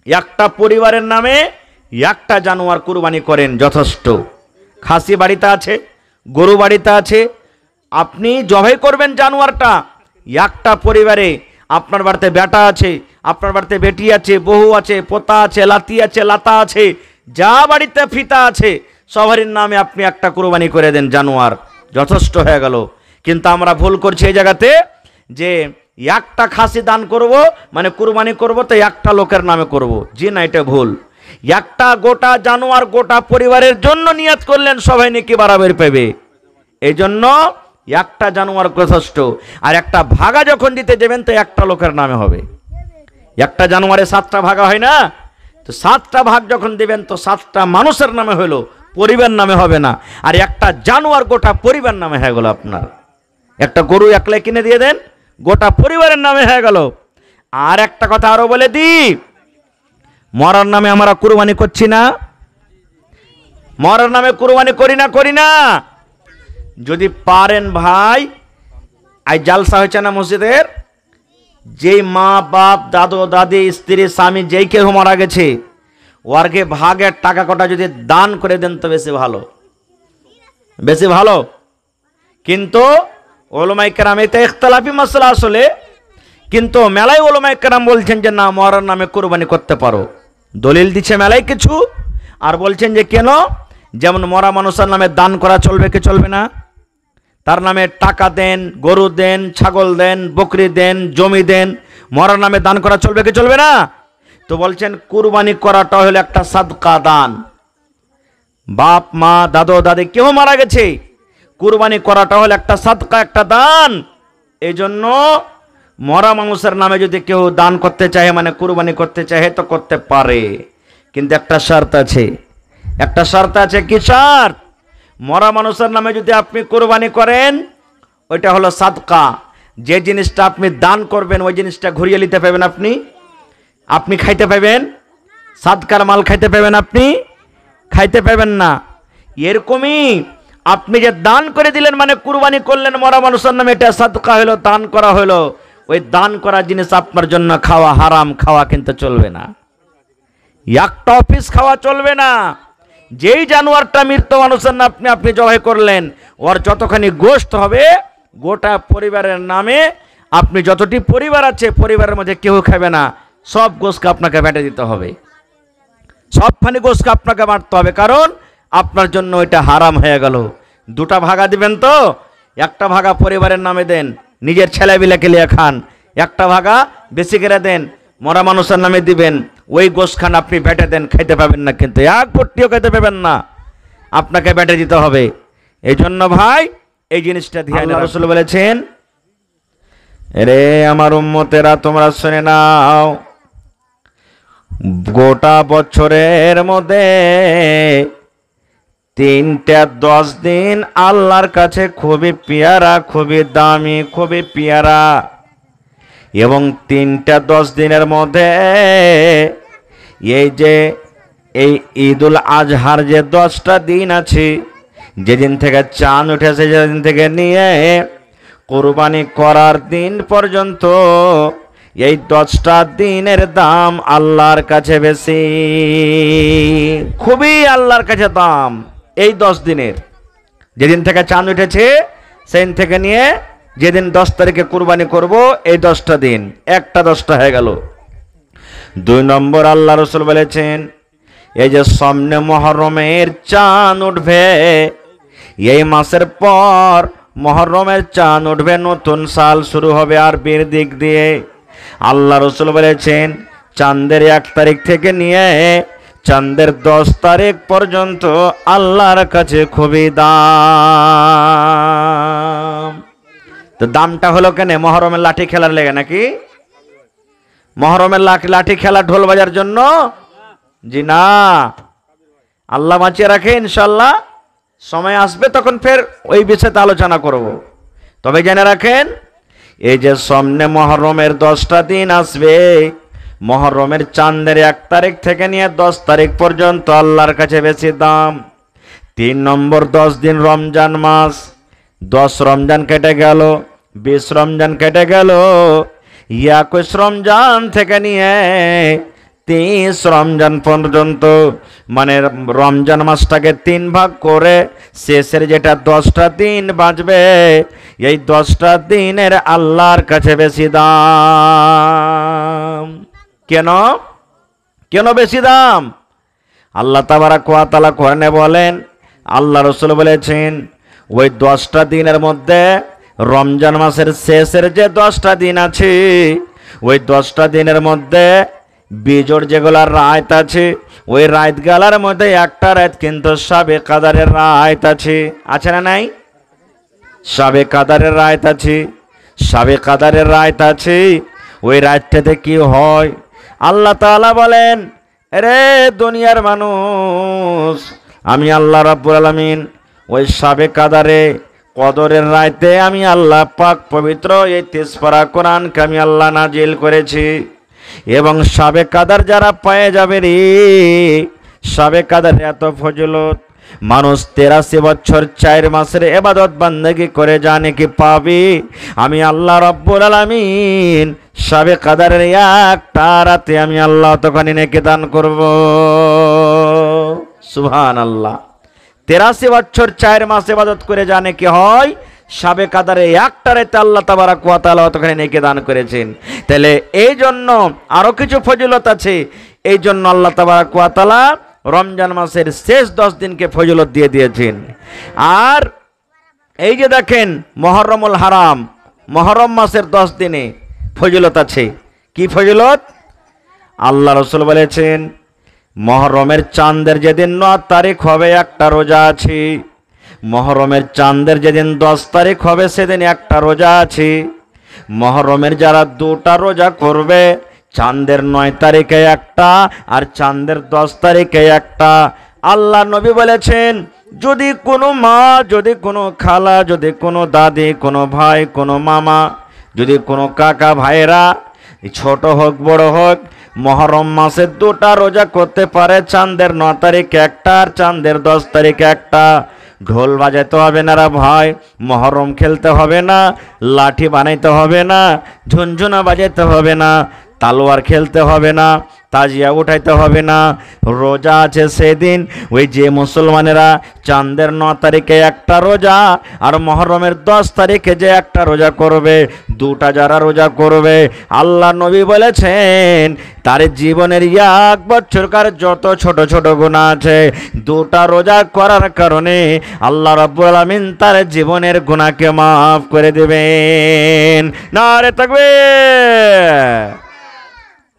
একটা পরিবারের নামে একটা জানোয়ার কুরবানি করেন, যথেষ্ট। খাসি বাড়িতে আছে, গরু বাড়িতে আছে, আপনি জবাই করবেন জানোয়ারটা। একটা পরিবারে আপনার বাড়িতে বেটা আছে, আপনার বাড়িতে বেটি আছে, বউ আছে, পোতা আছে, লাতি আছে, লাতা আছে, যা বাড়িতে ফিতা আছে সবারই নামে আপনি একটা কুরবানি করে দেন জানোয়ার, যথেষ্ট হয়ে গেল। কিন্তু আমরা ভুল করছি এই জায়গাতে, যে একটা খাসি দান করব মানে কুরবানি করব তো একটা লোকের নামে করব। জি না, এটা ভুল। একটা গোটা জানোয়ার গোটা পরিবারের জন্য নিয়ত করলেন, সবাই নাকি বরাবর পাবে, এই জন্য একটা জানোয়ার যথেষ্ট। আর একটা ভাগা যখন দিতে যাবেন তো একটা লোকের নামে হবে। একটা জানোয়ারে 7টা ভাগা হয় না, তো 7টা ভাগ যখন দিবেন তো 7টা মানুষের নামে হলো, পরিবার নামে হবে না। আর একটা জানোয়ার গোটা পরিবার নামে হয়ে গেল আপনার। একটা গরু একলা কিনে দিয়ে দেন, গোটা পরিবারের নামে হয়ে গেল। আর একটা কথা আরো বলে দিই, মরার নামে আমরা কুরবানি করছি না? মরার নামে কুরবানি করি না? যদি পারেন ভাই, আজ জালসা হয়েছে না মসজিদের, যেই মা বাপ দাদু দাদি স্ত্রী স্বামী যেই কেউ মারা গেছে ওরকে ভাগের টাকা কটা যদি দান করে দেন তো বেশি ভালো, বেশি ভালো। কিন্তু ওলামায়ে কেরাম, এটা ইখতিলাফি মাসলা আসলে, কিন্তু মেলায় ওলামায়ে কেরাম বলছেন যে না, মরার নামে কুরবানি করতে পারো। দলিল দিচ্ছে মেলায় কিছু, আর বলছেন যে কেন, যেমন মরা মানুষের নামে দান করা চলবে কি চলবে না? তার নামে টাকা দেন, গরু দেন, ছাগল দেন, বকরি দেন, জমি দেন, মরার নামে দান করা চলবে কি চলবে না? তো বলছেন কুরবানি করাটা হলো একটা সাদকা দান। বাপ মা দাদু দাদি কেউ মারা গেছে, কুরবানি করাটা হলো একটা সাদকা, একটা দান। এই জন্য মরা মানুষের নামে যদি কেউ দান করতে চায় মানে কুরবানি করতে চায় তো করতে পারে, কিন্তু একটা শর্ত আছে। একটা শর্ত আছে, কি শর্ত? মরা মানুষের নামে যদি আপনি কুরবানি করেন ওইটা হলো সাদকা। যে জিনিসটা আপনি দান করবেন ওই জিনিসটা ঘুরিয়ে নিতে পাবেন আপনি খাইতে পাবেন, সাদকার মাল খাইতে পাবেন, আপনি খাইতে পাবেন না। এরকমই আপনি যে দান করে দিলেন মানে কুরবানি করলেন মরা মানুষের নামে, এটা সাদকা হলো, দান করা হলো। ওই দান করা জিনিস আপনার জন্য খাওয়া হারাম, খাওয়া কিন্তু চলবে না, একটা অফিস খাওয়া চলবে না। যেই জানোয়ারটা মৃত মানুষের নামে আপনি জবাই করলেন ওর যতখানি গোশত হবে গোটা পরিবারের নামে, আপনি যতটি পরিবার আছে পরিবারের মধ্যে কেউ খাবে না, সব গোশতকে আপনাকে বেটে দিতে হবে, সবখানি গোশতকে আপনাকে বাঁটতে হবে, কারণ আপনার জন্য ওইটা হারাম হয়ে গেল। দুটা ভাগা দিবেন তো, একটা ভাগা পরিবারের নামে দেন, নিজের ছেলেপিলাকে নিয়ে খান। একটা ভাগা বেশি করে দেন, মরা মানুষের নামে দিবেন, ওই গোশত খান, আপনি বেটে দেন, খাইতে পাবেন না, কিন্তু এক পট্টিও খেতে পাবেন না, আপনাকে বেটে দিতে হবে। এই জন্য ভাই এই জিনিসটা ধ্যান রাসূল বলেছেন, রে আমার উম্মতেরা তোমরা শুনে নাও, গোটা বছরের মধ্যে 3টা 10 দিন আল্লাহর কাছে খুবই পেয়ারা, খুবই দামি, খুবই পেয়ারা। এবং 3টা 10 দিনের মধ্যে এই যে এই ঈদুল আজহার যে 10টা দিন আছে, যেদিন থেকে চাঁদ উঠেছে সেদিন থেকে নিয়ে কুরবানি করার দিন পর্যন্ত, এই 10টা দিনের দাম আল্লাহর কাছে বেশি, খুবই আল্লাহর কাছে দাম। এই 10 দিনের, যেদিন থেকে চাঁদ উঠেছে সেদিন থেকে নিয়ে যেদিন 10 তারিখে কুরবানি করব, এই 10টা দিন, একটা 10টা হয়ে গেল। 2 নম্বর আল্লাহ রাসূল বলেছেন, এই যে সামনে মুহররমের চাঁদ উঠবে, এই মাসের পর মুহররমের চাঁদ উঠবে, নতুন সাল শুরু হবে আরবির দিক দিয়ে। আল্লাহ রাসূল বলেছেন চাঁদের 1 তারিখ থেকে নিয়ে চাঁদের 10 তারিখ পর্যন্ত আল্লাহর কাছে খুবই দাম। তো দামটা হলো কেন? মুহররমের লাঠি খেলার লেগে নাকি? মুহররমের লাঠি খেলা ঢোল বাজার জন্য? জি না, আল্লাহ বাঁচিয়ে রাখে, ইনশাল্লাহ সময় আসবে তখন ফের ওই বিষয়ে আলোচনা করব। তবে জেনে রাখেন, এই যে সামনে মুহররমের 10টা দিন আসবে, মুহররমের চাঁদের 1 তারিখ থেকে নিয়ে 10 তারিখ পর্যন্ত আল্লাহর কাছে বেশি দাম। 3 নম্বর 10 দিন রমজান মাস, 10 রমজান কেটে গেল, 20 রমজান কেটে গেল, 21 রমজান থেকে নিয়ে 30 রমজান পর্যন্ত, মানে রমজান মাসটাকে 3 ভাগ করে শেষের যেটা 10টা দিন বাঁচবে, এই 10টা দিনের আল্লাহর কাছে বেশি দাম। কেন কেন বেশি দাম? আল্লাহ তাবারাক ওয়া তাআলা কোরআনে বলেন, আল্লাহ রাসূল বলেছেন, ওই 10টা দিনের মধ্যে রমজান মাসের শেষের যে 10টা দিন আছে, ওই 10টা দিনের মধ্যে বিজোড় যেগুলো রাত আছে, ওই রাত গালার মধ্যে একটা রাত কিন্তু শাবে কাদারের রাত আছে। আছে না নাই? শাবে কাদারের রাত আছে, শাবে কাদারের রাত আছে। ওই রাতটাতে কি হয়? আল্লাহ তাআলা বলেন, রে দুনিয়ার মানুষ, আমি আল্লাহ রাব্বুল আলামিন ওই শাবে কাদারে কদরের রাতে আমি আল্লাহ পাক পবিত্র এই 30 পারা কোরআনকে আমি আল্লাহ নাজিল করেছি। এবং শাবে কাদার যারা পেয়ে যাবে রে, শাবে কাদার এত ফজিলত, মানুষ 83 বছর 4 মাসের ইবাদত বান্দেগি করে জানে কি পাবে? আমি আল্লাহ রাব্বুল আলামিন শাবে কাদারের একটা রাতে আমি আল্লাহ তখনই নেকি দান করব। সুবহানাল্লাহ। 83 বছর 4 মাস ইবাদত করে জানে কি হয়? শাবে কাদারে একটা রাতে আল্লাহ তাবারাক ওয়া তাআলা তখনই নেকি দান করেছেন। তাহলে এই জন্য আরো কিছু ফজিলত আছে, এই জন্য আল্লাহ তাবারাক ওয়া তাআলা রমজান মাসের শেষ 10 দিনকে ফজিলত দিয়ে দিয়েছেন। আর এই যে দেখেন মুহররমুল হারাম, মুহররম মাসের 10 দিনে ফজিলত আছে। কি ফজিলত? আল্লাহ রাসূল বলেছেন, মুহররমের চাঁদের যেদিন 9 তারিখ হবে একটা রোজা আছে, মুহররমের চাঁদের যেদিন 10 তারিখ হবে সেদিন একটা রোজা আছে। মুহররমের যারা 2টা রোজা করবে, চাঁদের 9 তারিখে একটা আর চাঁদের 10 তারিখে একটা, আল্লাহ নবী বলেছেন, যদি কোনো মা, যদি কোনো খালা, যদি কোনো দাদি, কোনো ভাই, কোনো মামা, যদি কোনো কাকা ভাইরা ছোট হোক বড় হোক, মুহররম মাসে 2টা রোজা করতে পারে, চাঁদের 9 তারিখে একটা আর চাঁদের 10 তারিখে একটা, ঢোল বাজাতে হবে না রা ভাই, মুহররম খেলতে হবে না, লাঠি বানাইতে হবে না, ঝুনঝুনা বাজাইতে হবে না, তালোয়ার খেলতে হবে না, তাজিয়া উঠাইতে হবে না। রোজা আছে সেদিন ওই যে মুসলমানেরা চাঁদের 9 তারিখে একটা রোজা আর মুহররমের 10 তারিখে যে একটা রোজা করবে, 2টা যারা রোজা করবে, আল্লাহ নবী বলেছেন তার জীবনের 1 বছরকার যত ছোট ছোট গুনাহ আছে, 2টা রোজা করার কারণে আল্লাহ রাব্বুল আলামিন তার জীবনের গুনাহকে মাফ করে দেবেন। নারে তাকবীর,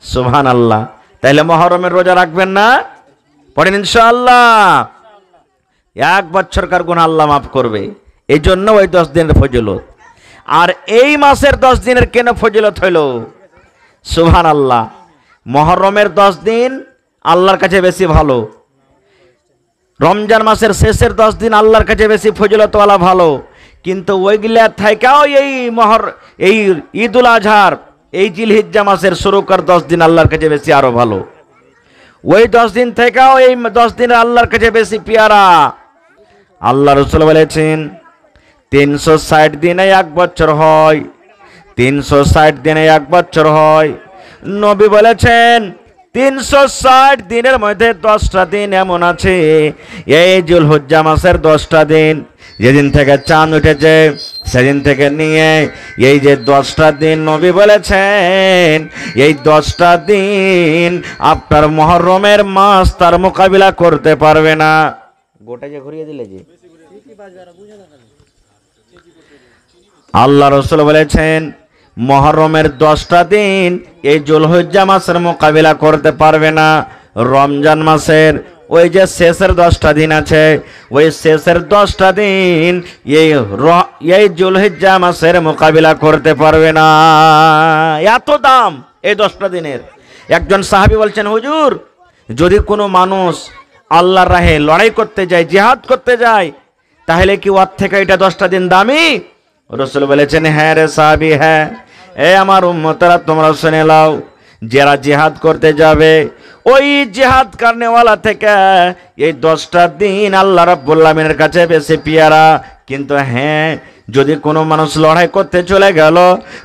সুবহানাল্লাহ। তাইলে মুহররমের রোজা রাখবেন না? পড়েন ইনশাআল্লাহ। 1 বছরকার গুনাহ আল্লাহ মাফ করবে। এই জন্য ওই 10 দিনের ফজিলত। আর এই মাসের 10 দিনের কেন ফজিলত হইল? সুবহানাল্লাহ। মুহররমের 10 দিন আল্লাহর কাছে বেশি ভালো, রমজান মাসের শেষের 10 দিন আল্লাহর কাছে বেশি ফজিলতওয়ালা ভালো, কিন্তু ওইগুলা থাকাও এই ঈদুল আজহার, এই জিলহিজ্জা মাসের শুরুকার 10 দিন আল্লাহর কাছে বেশি আরো ভালো। ওই 10 দিন থেকেও এই 10 দিন আল্লাহর কাছে বেশি পিয়ারা। আল্লাহ রাসূল বলেছেন 360 দিনে 1 বছর হয়, 360 দিনে 1 বছর হয়। নবী বলেছেন 360 দিনের মধ্যে 10টা দিন এমন আছে, এই জিলহিজ্জা মাসের 10টা দিন, যেদিন থেকে চাঁদ উঠেছে সেদিন থেকে নিয়ে এই যে 10টা দিন নবী বলেছেন, এই 10টা দিন আপনার মুহররমের মাস তার মোকাবিলা করতে পারবে না। গোটা যে ঘুরিয়ে দিলে যে আল্লাহ রাসূল বলেছেন মুহররমের 10টা দিন এই জিলহিজ্জা মাসের মোকাবিলা করতে পারবে না। রমজান মাসের ওই যে শেষের 10টা দিন আছে, ওই শেষের 10টা দিন এই জিলহিজ্জা মাসের মোকাবিলা করতে পারবে না। এত দাম এই 10টা দিনের। একজন সাহাবী বলছেন, হুজুর, যদি কোনো মানুষ আল্লাহর রাহে লড়াই করতে যায়, জিহাদ করতে যায়, তাহলে কি ওর থেকে এটা 10টা দিন দামি? রাসূল বলেছেন, হ্যাঁ রে সাহাবী, হ্যাঁ। আমার উম্মতরা তোমরা শুনে নাও, যারা জিহাদ করতে যাবে ওই জিহাদ করনেওয়ালা থেকে এই 10টা দিন আল্লাহ রাব্বুল আলামিনের কাছে বেশি পিয়ারা। কিন্তু হ্যাঁ, যদি কোনো মানুষ লড়াই করতে চলে গেল,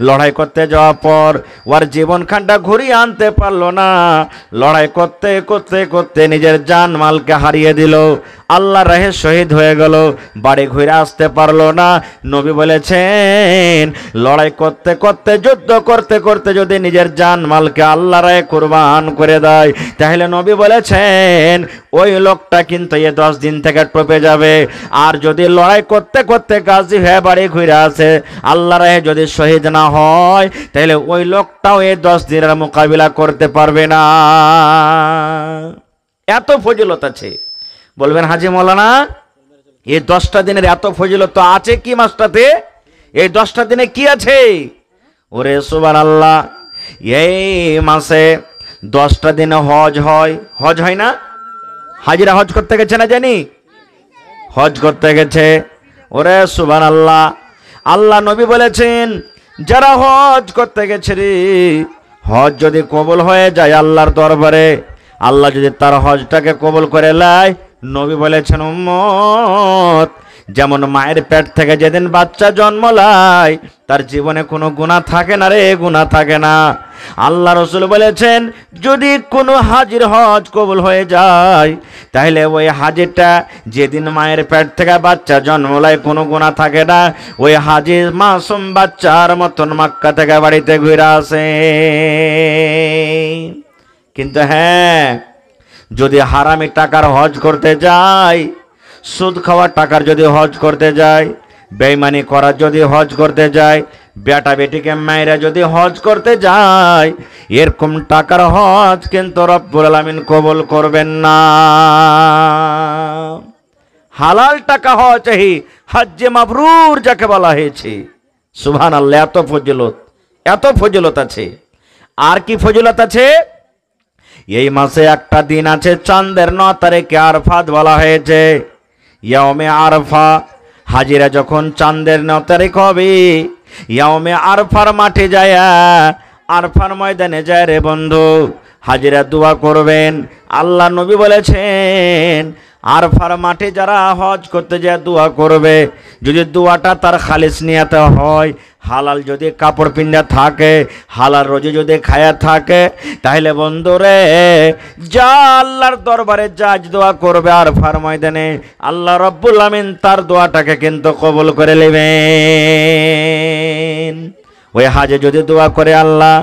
লড়াই করতে যাওয়ার পর ওর জীবনখানটা ঘুরিয়ে আনতে পারলো না, লড়াই করতে করতে করতে নিজের জান মালকে হারিয়ে দিল, আল্লাহর রাহে শহীদ হয়ে গেল, বাড়ি ঘুরে আসতে পারলো না। নবী বলেছেন লড়াই করতে করতে যুদ্ধ করতে করতে যদি নিজের জান মালকে আল্লাহর রাহে কুরবান করে দেয়, তাহলে নবী বলেছেন ওই লোকটা কিন্তু এই 10 দিন থেকে টপে যাবে। আর যদি লড়াই করতে করতে গাজী হয়ে বাড়ি ঘুরে আসে, আল্লাহর রাহে যদি শহীদ না হয়, তাহলে ওই লোকটাও এই 10 দিনের মোকাবিলা করতে পারবে না। এত ফজিলত আছে। বলবেন হাজি মৌলানা এই 10টা দিনের এত ফজিলত আছে কি মাসটাতে? এই 10টা দিনে কি আছে? ওরে সুবহানাল্লাহ, এই মাসে 10টা দিনে হজ হয়। হজ হয় না? হাজিরা হজ করতে গেছে না জানি? হজ করতে গেছে। ওরে সুবহানাল্লাহ, আল্লাহ নবী বলেছেন যারা হজ করতে গেছে রে, হজ যদি কবুল হয়ে যায় আল্লাহর দরবারে, আল্লাহ যদি তার হজটাকে কবুল করে নেয়, নবী বলেছেন উম্মত যেমন মায়ের পেট থেকে যেদিন বাচ্চা জন্ম নেয় তার জীবনে কোনো গুনাহ থাকে না রে, গুনাহ থাকে না। আল্লাহ রসুল বলেছেন যদি কোনো হাজির হজ কবুল হয়ে যায়, তাহলে ওই হাজিরটা যেদিন মায়ের পেট থেকে বাচ্চা জন্ম নেয় কোনো গুনাহ থাকে না, ওই হাজির মাসুম বাচ্চার মতন মক্কা থেকে বাড়িতে ঘুরে আসে। কিন্তু হ্যাঁ, যদি হারামি টাকার হজ করতে যায়, সুদ খাওয়ার টাকার যদি হজ করতে যায়, বেঈমানি করার যদি হজ করতে যায়, বেটা বেটিকে মায়েরা যদি হজ করতে যায়, এরকম টাকার হজ কিন্তু রব্বুল আলামিন কবুল করবেন না। হালাল টাকা হওয়া চাই, হজ্জে মাবরুর যাকে বলা হয়েছে। সুবহানাল্লাহ, এত ফজিলত, এত ফজিলত আছে। আর কি ফজিলত আছে? এই মাসে একটা দিন আছে চাঁদের 9 তারিখে আরফাত বলা হয়েছে। ইয়াউমে আরফা, হাজিরা যখন চাঁদের 9 তারিখ হবে, ইয়াউমে আরফার মাঠে যায়, আরফার ময়দানে যায় রে বন্ধু, হাজিরা দোয়া করবেন। আল্লাহ নবী বলেছেন আরফার মাঠে যারা হজ করতে যায় দোয়া করবে, যদি দোয়াটা তার খালিস নিয়াতে হয়, হালাল যদি কাপড় পিন্দা থাকে, হালাল রোজে যদি খায়া থাকে, তাহলে বন্ধুরে যা আল্লাহর দরবারে যা দোয়া করবে আরফার ময়দানে, আল্লাহ রব্বুল আমিন তার দোয়াটাকে কিন্তু কবুল করে নেবেন। ওই হাজে যদি দোয়া করে আল্লাহ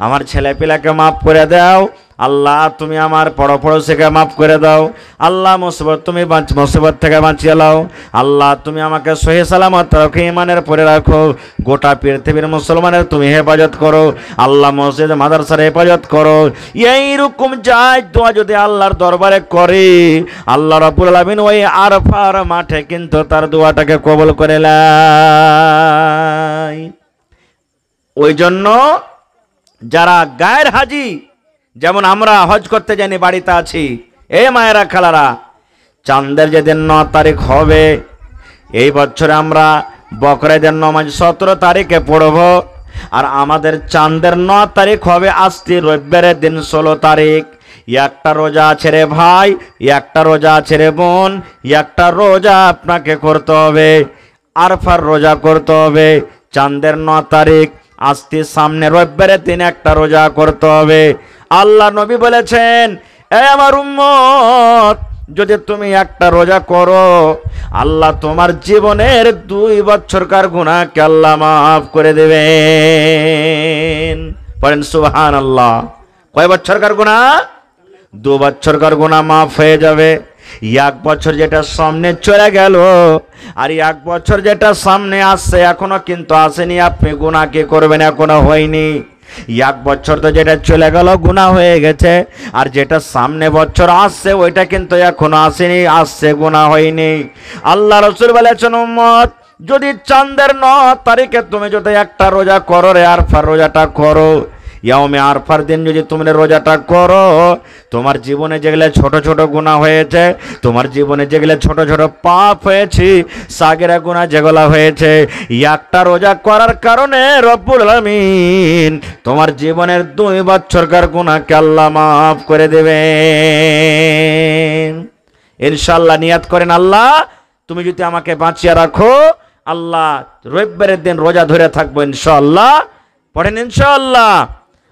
আমার ছেলে পিলাকে মাফ করে দাও, আল্লাহ তুমি আমার পড়োশিকে মাফ করে দাও, আল্লাহ মুসিবত তুমি মুসিবত থেকে বাঁচিয়ে লাও, আল্লাহ তুমি আমাকে সহি সালামত রাখো, ইমানের পরে রাখো, গোটা পৃথিবীর মুসলমানের তুমি হেফাজত করো, আল্লাহ মসজিদ মাদ্রাসার হেফাজত করো, এইরকম যায় দোয়া যদি আল্লাহর দরবারে করে, আল্লাহ রাব্বুল আলামিন ওই আরফার মাঠে কিন্তু তার দোয়াটাকে কবুল করে নেয়। ওই জন্য যারা গায়ের হাজি, যেমন আমরা হজ করতে জানি বাড়িতে আছি, এ মায়েরা খালারা, চাঁদের যেদিন 9 তারিখ হবে, এই বছরে আমরা বকরাদের নামাজ 17 তারিখে পড়ব, আর আমাদের চাঁদের 9 তারিখ হবে আজকে রবিবারের দিন 16 তারিখ। একটা রোজা আছে রে ভাই, একটা রোজা আছে রে বোন, একটা রোজা আপনাকে করতে হবে, আরফার রোজা করতে হবে। চাঁদের 9 তারিখ আজকে সামনে রবিবারের দিন একটা রোজা করতে হবে। আল্লাহ নবী বলেছেন এ আমার উম্মত, যদি তুমি একটা রোজা করো, আল্লাহ তোমার জীবনের 2 বছরকার গুনাহকে আল্লাহ মাফ করে দেবেন। পড়েন সুবহানাল্লাহ। কয় বছরকার গুনাহ? 2 বছরকার গুনাহ মাফ হয়ে যাবে। 1 বছর যেটা সামনে চলে গেল, আর 1 বছর যেটা সামনে আসছে এখনো কিন্তু আসেনি, আপনি গুনাহ কি করবেন? এখনো হয়নি। 1 বছর তো যেটা চলে গেল গুনাহ হয়ে গেছে, আর যেটা সামনে বছর আসছে ওইটা কিন্তু এখনো আসেনি, আসছে, গুনাহ হয়নি। আল্লাহ রাসূল বলেছেন উম্মত, যদি চাঁদের 9 তারিখে তুমি যদি একটা রোজা করো রে, আরফার রোজাটা করো, ইয়াউমে আরফার দিন যদি তুমি রোজাটা করো, তোমার জীবনে যেগুলো ছোট ছোট গুনাহ হয়েছে, তোমার জীবনে যেগুলো ছোট ছোট পাপ হয়েছে, সাগিরা গুনাহ যেগুলো হয়েছে, একটা রোজা করার কারণে রব্বুল আলামিন তোমার জীবনের 2 বছরকার গুনাহকে আল্লাহ মাফ করে দেবেন। ইনশাআল্লাহ নিয়াত করেন, আল্লাহ তুমি যদি আমাকে বাঁচিয়ে রাখো, আল্লাহ রবিবারের দিন রোজা ধরে থাকবো ইনশাআল্লাহ। পড়েন ইনশাআল্লাহ।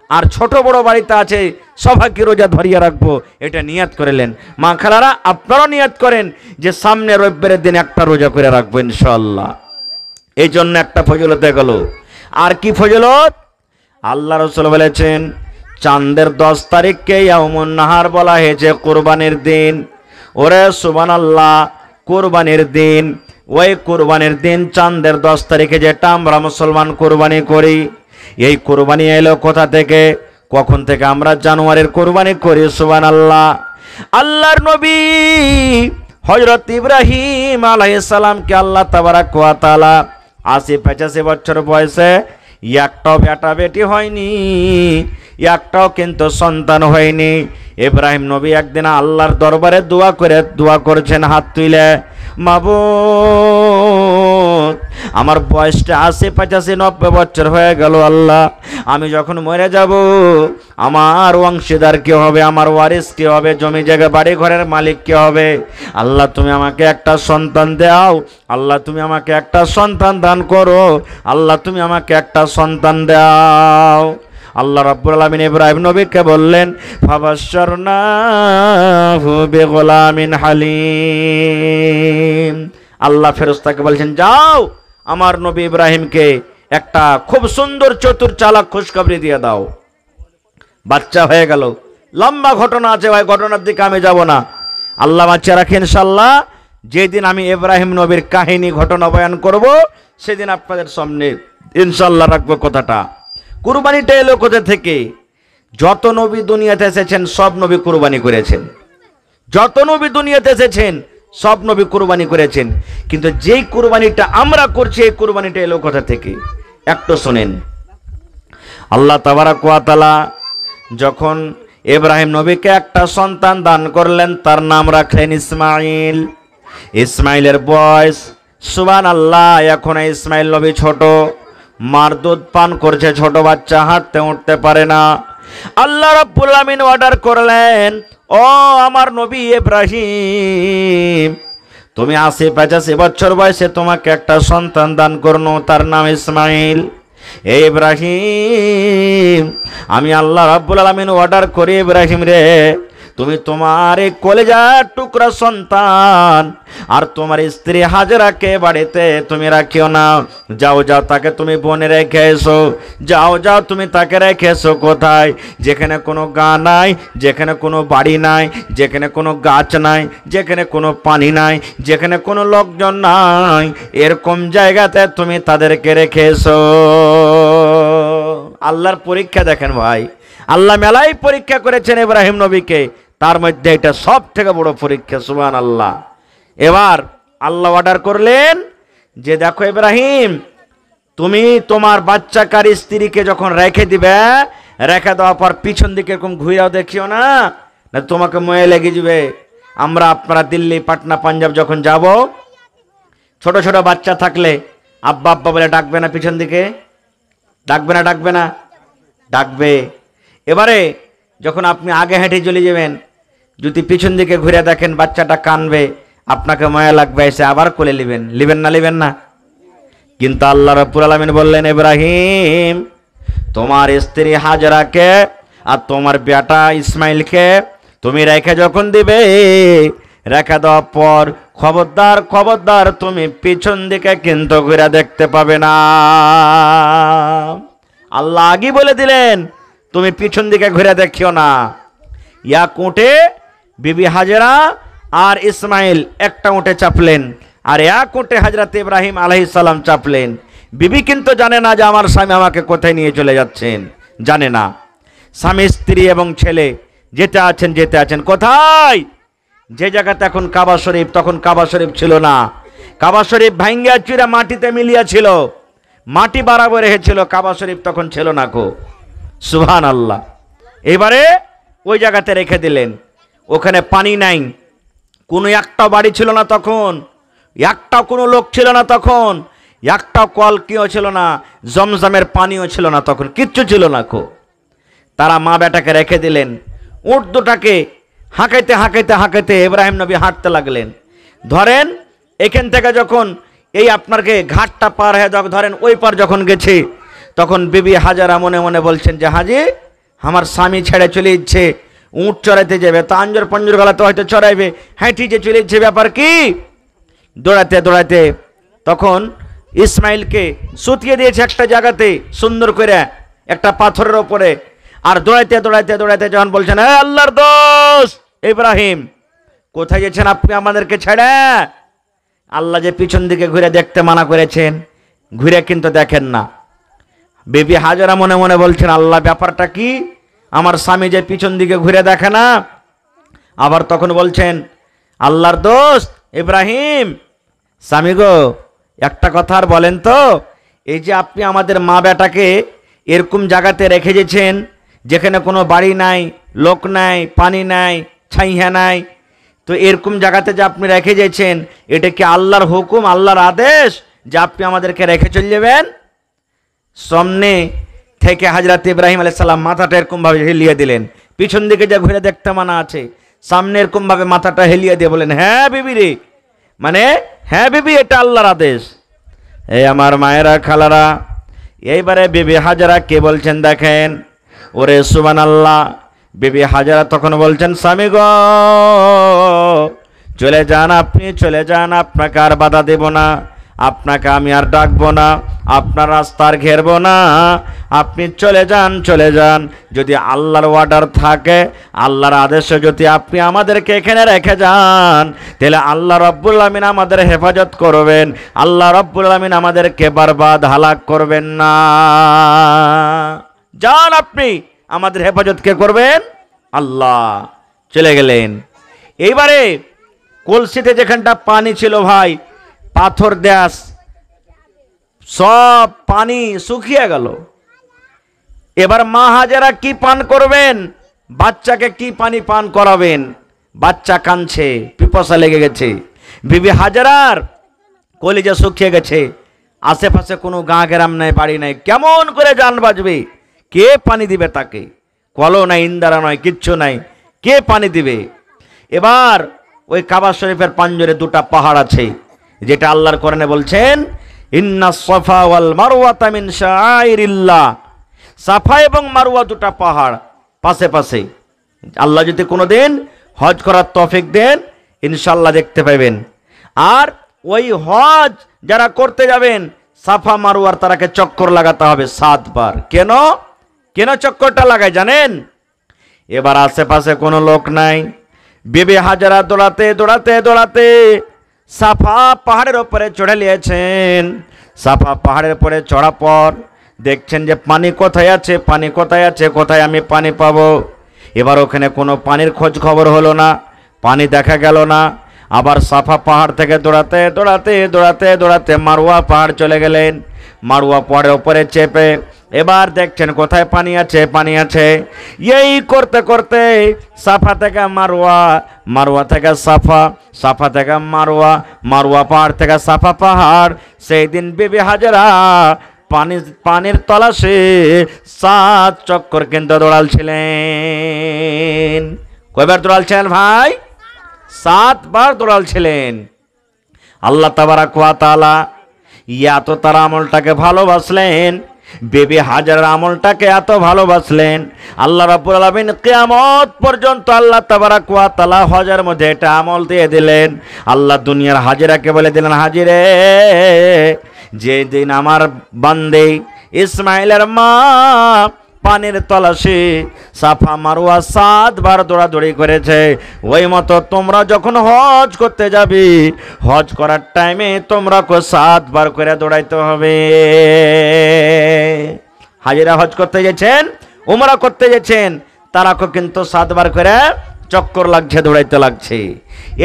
আর ছোট বড় বাড়িতে আছে সবাইকে রোজা ধরিয়ে রাখবো, এটা নিয়াত করলেন। মা খালারা আপনারাও নিয়াত করেন যে সামনে রবিবারের দিন একটা রোজা করে রাখবো ইনশাআল্লাহ। এই জন্য একটা ফজিলত গেল। আর কি ফজিলত? আল্লাহ রাসূল বলেছেন চাঁদের 10 তারিখকে ইয়াউমুন নাহার বলা হয়েছে, কোরবানির দিন। ওরে সুবহানাল্লাহ, কোরবানির দিন। ওই কোরবানির দিন চাঁদের 10 তারিখে যেটা আমরা মুসলমান কোরবানি করি, এই কোরবানি এলো কোথা থেকে? কখন থেকে আমরা জানুয়ারির কোরবানি করি? সুবহানাল্লাহ। আল্লাহর নবী হযরত ইব্রাহিম আলাইহিস সালামকে আল্লাহ তাবারাক ওয়া তাআলা ৮০-৮৫ বছর বয়সে একটাও বেটা বেটি হয়নি, একটাও কিন্তু সন্তান হয়নি। ইব্রাহিম নবী একদিন আল্লাহর দরবারে দোয়া করছেন হাত তুলে, মাবুদ আমার বয়সটা ৮০-৮৫-৯০ বছর হয়ে গেল, আল্লাহ আমি যখন মরে যাব আমার অংশীদার কে হবে, আমার ওয়ারিস কে হবে, জমি জায়গা বাড়ি ঘরের মালিক কে হবে? আল্লাহ তুমি আমাকে একটা সন্তান দাও, আল্লাহ তুমি আমাকে একটা সন্তান দান করো, আল্লাহ তুমি আমাকে একটা সন্তান দাও। আল্লাহ রাব্বুল আলামিন ইব্রাহিম নবীকে বললেন ফাবাশশারনাহু বিগুলামিন হালিম। আল্লাহ ফেরেশতাকে বলছেন যাও আমার নবী ইব্রাহিমকে একটা খুব সুন্দর চতুর চালাক খুশখবরি দিয়ে দাও। বাচ্চা হয়ে গেল। লম্বা ঘটনা আছে ভাই, ঘটনার দিকে আমি যাব না। আল্লাহ বাচ্চা রাখেন ইনশাআল্লাহ। যেদিন আমি ইব্রাহিম নবীর কাহিনী ঘটনা বয়ান করব সেদিন আপনাদের সামনে ইনশাআল্লাহ রাখবো কথাটা। কুরবানিটা এলো কোথা থেকে? যত নবী দুনিয়াতে এসেছেন সব নবী কুরবানি করেছেন, যত নবী দুনিয়াতে এসেছেন সব নবী কুরবানি করেছেন। কিন্তু যেই কুরবানিটা আমরা করছি এই কুরবানিটা এলো কোথা থেকে একটু শুনেন। আল্লাহ তাবারাক ওয়া তাআলা যখন ইব্রাহিম নবীকে একটা সন্তান দান করলেন তার নাম রাখলেন ইসমাইল। ইসমাইলের বয়স সুবহানাল্লাহ, এখন ইসমাইল নবী ছোট, মার দুধ পান করছে, ছোট বাচ্চা, হাঁটতে উঠতে পারে না। আল্লাহ রাব্বুল আলামিন অর্ডার করলেন ও আমার নবী ইব্রাহিম তুমি ৮০-৮৫ বছর বয়সে তোমাকে একটা সন্তান দান করনো, তার নাম ইসমাইল। এই ইব্রাহিম আমি আল্লাহ রাব্বুল আলামিন অর্ডার করি ইব্রাহিম রে তুমি তোমার এই কলেজার টুকরা সন্তান আর তোমার স্ত্রী হাজরাকে বাড়িতে তুমি রাখিও না, যাও যাও তাকে তুমি বনে রেখে এসো, যাও যাও তুমি তাকে রেখে এসো কোথায়? যেখানে কোনো গা নাই, যেখানে কোনো বাড়ি নাই, যেখানে কোনো গাছ নাই, যেখানে কোনো পানি নাই, যেখানে কোনো লোকজন নাই, এরকম জায়গাতে তুমি তাদেরকে রেখে এসো। আল্লাহর পরীক্ষা দেখেন ভাই, আল্লাহ মেলাই পরীক্ষা করেছেন ইব্রাহিম নবীকে, তার মধ্যে এটা সব থেকে বড় পরীক্ষা। সুবহানাল্লাহ। এবার আল্লাহ অর্ডার করলেন যে দেখো ইব্রাহিম তুমি তোমার বাচ্চাকার স্ত্রীকে যখন রেখে দিবে, রেখে দেওয়ার পর পিছন দিকে এরকম ঘুরাও দেখিও না, না তোমাকে ময়ে লেগে যাবে। আপনারা দিল্লি, পাটনা, পাঞ্জাব যখন যাব, ছোট ছোট বাচ্চা থাকলে আব্বা আব্বা বলে ডাকবে না? পিছন দিকে ডাকবে না? ডাকবে না? ডাকবে। এবারে যখন আপনি আগে হেঁটে চলে যাবেন, যদি পিছন দিকে ঘুরে দেখেন বাচ্চাটা কানবে, আপনাকে মায়া লাগবে, এসে আবার কোলে নেবেন। নেবেন না? নেবেন না? কিন্তু আল্লাহ রাব্বুল আলামিন বললেন ইব্রাহিম তোমার স্ত্রী হাজরাকে আর তোমার বেটা ইসমাইলকে তুমি রেখে যখন দিবে, রেখে দেওয়ার পর খবরদার খবরদার তুমি পিছন দিকে কিন্তু ঘুরে দেখতে পাবে না। আল্লাহ আগে বলে দিলেন তুমি পিছন দিকে ঘুরে দেখিও না। এক উঠে বিবি হাজরা আর ইসমাইল একটা উঠে চাপলেন, আর এক উঠে হযরত ইব্রাহিম আলাইহিস সালাম চাপলেন। বিবি কিন্তু জানে না যে আমার স্বামী আমাকে কোথায় নিয়ে চলে যাচ্ছেন, জানে না। স্বামী, স্ত্রী এবং ছেলে যেতে আছেন কোথায়? যে জায়গাতে এখন কাবা শরীফ, তখন কাবা শরীফ ছিল না। কাবা শরীফ ভাঙ্গা চুরা মাটিতে মিলিয়া ছিল, মাটি বরাবর হয়েছিল, কাবা শরীফ তখন ছিল না কো। সুবহানাল্লাহ। এবারে ওই জায়গাতে রেখে দিলেন। ওখানে পানি নাই, কোনো একটা বাড়ি ছিল না তখন, একটা কোনো লোক ছিল না তখন, একটা কলকিও ছিল না, জমজমের পানিও ছিল না তখন, কিচ্ছু ছিল না কো। তারা মা বেটাকে রেখে দিলেন। উট দুটাকে হাঁকাইতে হাঁকাইতে হাঁকাইতে ইব্রাহিম নবী হাঁটতে লাগলেন। ধরেন এখান থেকে যখন এই আপনাকে ঘাটটা পার হয়ে ধরেন ওই পার যখন গেছে, তখন বিবি হাজারা মনে মনে বলছেন যে হাজি আমার স্বামী ছেড়ে চলে ইচ্ছে, উঁট চড়াইতে যাবে, তা আঞ্জর পঞ্জর গলাতে হয়তো চড়াইবে, হেঁটি যে চলে ইচ্ছে, ব্যাপার কি? দৌড়াতে দৌড়াতে তখন ইসমাইলকে সুতিয়ে দিয়েছে একটা জায়গাতে সুন্দর করে একটা পাথরের ওপরে। আর দৌড়াইতে দৌড়াইতে দৌড়াইতে যখন বলছেন হে আল্লাহর দোস্ত ইব্রাহিম, কোথায় গেছেন আপনি আমাদেরকে ছেড়ে? আল্লাহ যে পিছন দিকে ঘুরে দেখতে মানা করেছেন, ঘুরে কিন্তু দেখেন না। বিবি হাজারা মনে মনে বলছেন আল্লাহ ব্যাপারটা কি, আমার স্বামী যে পিছন দিকে ঘুরে দেখে না। আবার তখন বলছেন আল্লাহর দোস্ত ইব্রাহিম, স্বামী গো একটা কথা আর বলেন তো, এই যে আপনি আমাদের মা বেটাকে এরকম জায়গাতে রেখে গেছেন যেখানে কোনো বাড়ি নাই, লোক নাই, পানি নাই, ছাইহা নাই, তো এরকম জায়গাতে যে আপনি রেখে গেছেন, এটা কি আল্লাহর হুকুম, আল্লাহর আদেশ যে আপনি আমাদেরকে রেখে চলে যাবেন? সামনে থেকে হযরত ইব্রাহিম আলাইহিস সালাম মাথাটা এরকম ভাবে হেলিয়ে দিলেন, পিছন দিকে যা ঘুরে দেখতে মানা আছে, সামনে এরকম ভাবে মাথাটা হেলিয়ে দিয়ে বলেন হ্যাঁ বিবি রে, মানে হ্যাঁ বিবি এটা আল্লাহর আদেশ। এই আমার মায়েরা খালারা, এইবারে বিবি হাজারা কে বলছেন দেখেন, ওরে সুবহানাল্লাহ। বিবি হাজারা তখন বলছেন স্বামী গো চলে যান, আপনি চলে যান, আপনাকে আর বাধা দেব না, আপনাকে আমি আর ডাকবো না, আপনার রাস্তার ঘেরবো না, আপনি চলে যান চলে যান। যদি আল্লাহর অর্ডার থাকে, আল্লাহর আদেশে যদি আপনি আমাদেরকে এখানে রেখে যান, তাহলে আল্লাহ রাব্বুল আমিন আমাদের হেফাজত করবেন, আল্লাহ রাব্বুল আমিন আমাদেরকে বরবাদ হালাক করবেন না। যান আপনি, আমাদের হেফাজত কে করবেন? আল্লাহ। চলে গেলেন। এইবারে কলসিতে যেখানটা পানি ছিল ভাই, পাথর দেশ সব পানি শুকিয়ে গেল। এবার মা হাজারা কি পান করবেন? বাচ্চাকে কি পানি পান করাবেন? বাচ্চা কাঁদছে, পিপাসা লেগে গেছে। বিবি হাজারার কলিজা শুকিয়ে গেছে, আশেপাশে কোনো গাঁ গ্রাম নাই, বাড়ি নাই, কেমন করে জান বাঁচবে? কে পানি দিবে তাকে? কলও নাই, ইন্দারা নয়, কিচ্ছু নাই, কে পানি দিবে? এবার ওই কাবা শরীফের পাঞ্জরে দুটা পাহাড় আছে, যেটা আল্লাহর কোরআনে বলছেন ইন্নাস সাফা ওয়াল মারওয়াতা মিন শাআইরিল্লাহ। সাফা এবং মারওয়া দুটা পাহাড় পাশে পাশে। আল্লাহ যদি কোনোদিন হজ করার তৌফিক দেন, ইনশাআল্লাহ দেখতে পাবেন। আর ওই হজ যারা করতে যাবেন, সাফা মারওয়ার তারাকে চক্কর লাগাতে হবে 7 বার। কেন কেন চক্করটা লাগায় জানেন? এবার আশেপাশে কোনো লোক নাই। বিবি হাজারা দৌড়াতে দৌড়াতে দৌড়াতে সাফা পাহাড়ের উপরে চড়ে নিয়েছেন। সাফা পাহাড়ের উপরে চড়া পর দেখছেন যে পানি কোথায় আছে, পানি কোথায় আছে, কোথায় আমি পানি পাবো? এবার ওখানে কোনো পানির খোঁজ খবর হলো না, পানি দেখা গেল না। আবার সাফা পাহাড় থেকে দৌড়াতে দৌড়াতে দৌড়াতে দৌড়াতে মারওয়া পাহাড় চলে গেলেন। মারওয়া পাহাড়ের উপরে চেপে এবার দেখছেন কোথায় পানি আছে, পানি আছে। এই করতে করতে সাফা থেকে মারওয়া, মারওয়া থেকে সাফা, সাফা থেকে মারওয়া, মারওয়া পাহাড় থেকে সাফা পাহাড়। সেই দিন বিবি হাজারা পানির তলাশে 7 চক্কর কিন্তু দৌড়ালছিলেন। কয়বার দৌড়ালছিলেন ভাই? 7 বার দৌড়ালছিলেন। আল্লাহ তাবারাক ওয়া তাআলা এত তার আমলটাকে ভালোবাসলেন, বিবি হাজারার আমলটাকে এত ভালোবাসলেন, আল্লাহ রাব্বুল আলামিন কিয়ামত পর্যন্ত আল্লাহ তাবারাক ওয়া তাআলা হজের মধ্যে এটা আমল দিয়ে দিলেন। আল্লাহ দুনিয়ার হাজিরাকে বলে দিলেন, হাজিরে যেদিন আমার বান্দে ইসমাইলের মা পানির তলাশে সাফা মারওয়া 7 বার দৌড়াদৌড়ি করেছে, ওই মতো তোমরা যখন হজ করতে যাবে, হজ করার টাইমে তোমরা 7 বার করে দৌড়াইতে হবে। হাজিরা হজ করতে গেছেন, উমরা করতে গেছেন, তারাকে কিন্তু 7 বার করে চক্কর লাগছে, দৌড়াইতে লাগছে।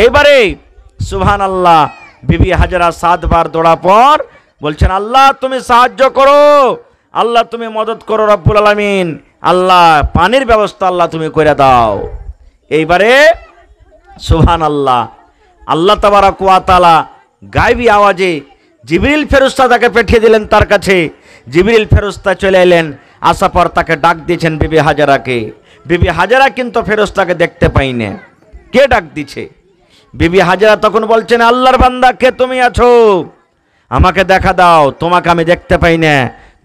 এইবারে সুবহানাল্লাহ, বিবি হাজারা 7 বার দৌড়া পর বলছেন আল্লাহ তুমি সাহায্য করো, আল্লাহ তুমি মদত করো রব্বুল আলামিন, আল্লাহ পানির ব্যবস্থা আল্লাহ তুমি করে দাও। এইবারে সুবহানাল্লাহ, আল্লাহ তাবারাক ওয়া তাআলা গায়বী আওয়াজে জিবরিল ফেরেশতা তাকে পাঠিয়ে দিলেন তার কাছে। জিবরিল ফেরেশতা চলে এলেন, আসার পর তাকে ডাক দিয়েছেন বিবি হাজারাকে। বিবি হাজারা কিন্তু ফেরেশতাকে দেখতে পাইনি, কে ডাক দিছে? বিবি হাজারা তখন বলছেন আল্লাহর বান্দা কে তুমি আছো? আমাকে দেখা দাও, তোমাকে আমি দেখতে পাই না,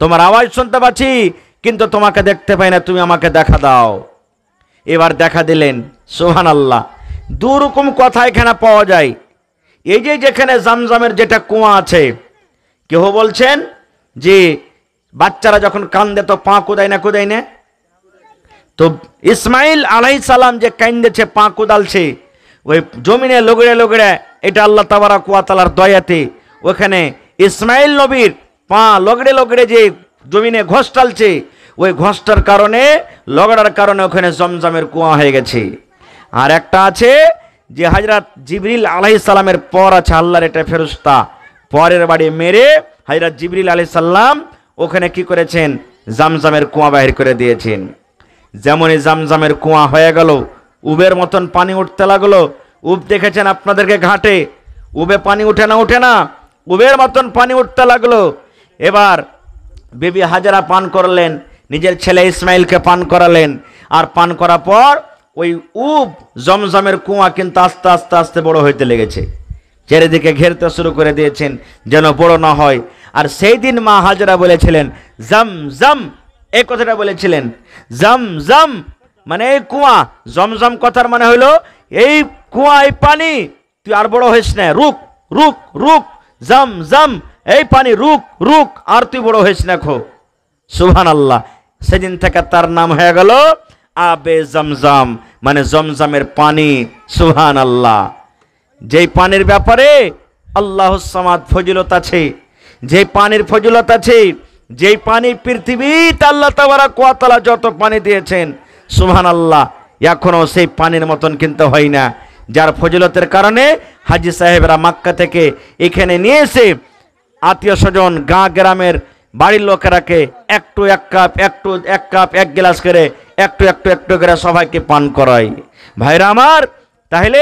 তোমার আওয়াজ শুনতে পাচ্ছি কিন্তু তোমাকে দেখতে পাই না, তুমি আমাকে দেখা দাও। এবার দেখা দিলেন। সুবহানাল্লাহ। দুরকম কথা এখানে পাওয়া যায়। এই যে যেখানে জামজামের যেটা কুয়া আছে, কেউ বলছেন যে বাচ্চারা যখন কান্দে তো পা কুদায় না, কুদায় না? তো ইসমাইল আলাইহিস সালাম যে কান্দেছে, পা কুদালছে ওই জমিনে লগড়ে লগড়ে, এটা আল্লাহ তাবারক ওয়া তাআলার দয়াতে ওখানে ইসমাইল নবীর পা লগড়ে লগড়ে যে জমিনে ঘষ টালছে, ওই ঘষটার কারণে, লগড়ার কারণে ওখানে জমজমের কুয়া হয়ে গেছে। আর একটা আছে যে হযরত জিবরিল আলাইহিস সালামের পর আছে আল্লাহর এটা ফেরেশতা, পরের বাড়ি মেরে হযরত জিবরিল আলাইহিস সালাম ওখানে কি করেছেন, জামজামের কুয়া বাহির করে দিয়েছেন। যেমনই জামজামের কুয়া হয়ে গেল, উবের মতন পানি উঠতে লাগলো। উব দেখেছেন আপনাদেরকে ঘাটে, উবে পানি উঠে না, উঠে না, উবের মতন পানি উঠতে লাগলো। এবার বিবি হাজেরা পান করলেন, নিজের ছেলে ইসমাইলকে পান করালেন। আর পান করার পর ওই উব জমজমের কুয়া কিন্তু আস্তে আস্তে আস্তে বড় হইতে লেগেছে, চারিদিকে ঘেরতে শুরু করে দিয়েছেন যেন বড় না হয়। আর সেই দিন মা হাজেরা বলেছিলেন জম জম, এই কথাটা বলেছিলেন। জম জম মানে এই কুয়া, জমজম কথার মানে হইলো এই কুয়া, এই পানি, তুই আর বড় হইস না, রুক রুক রুক, জম জম এই পানি রুক রুক, আর তুই বড় হইস না খো। সুবহানাল্লাহ। সেদিন থেকে তার নাম হয়ে গেল আবে জমজম, মানে জমজমের পানি। সুবহানাল্লাহ। যেই পানির ব্যাপারে আল্লাহুস সামাদ ফজিলত আছে, যেই পানির ফজিলত আছে, যেই পানি পৃথিবীতে আল্লাহ তাবারক ওয়া তাআলা যত পানি দিয়েছেন, সুবহানাল্লাহ, এখনো সেই পানির মতন কিন্তু হয় না। যার ফজিলতের কারণে হাজী সাহেবরা মক্কা থেকে এখানে নিয়ে এসে আত্মীয় স্বজন, গাঁ গ্রামের বাড়ির লোকেরাকে একটু এক কাপ, একটু এক কাপ, এক গ্লাস করে একটু একটু একটু করে সবাইকে পান করায়। ভাইরা আমার, তাহলে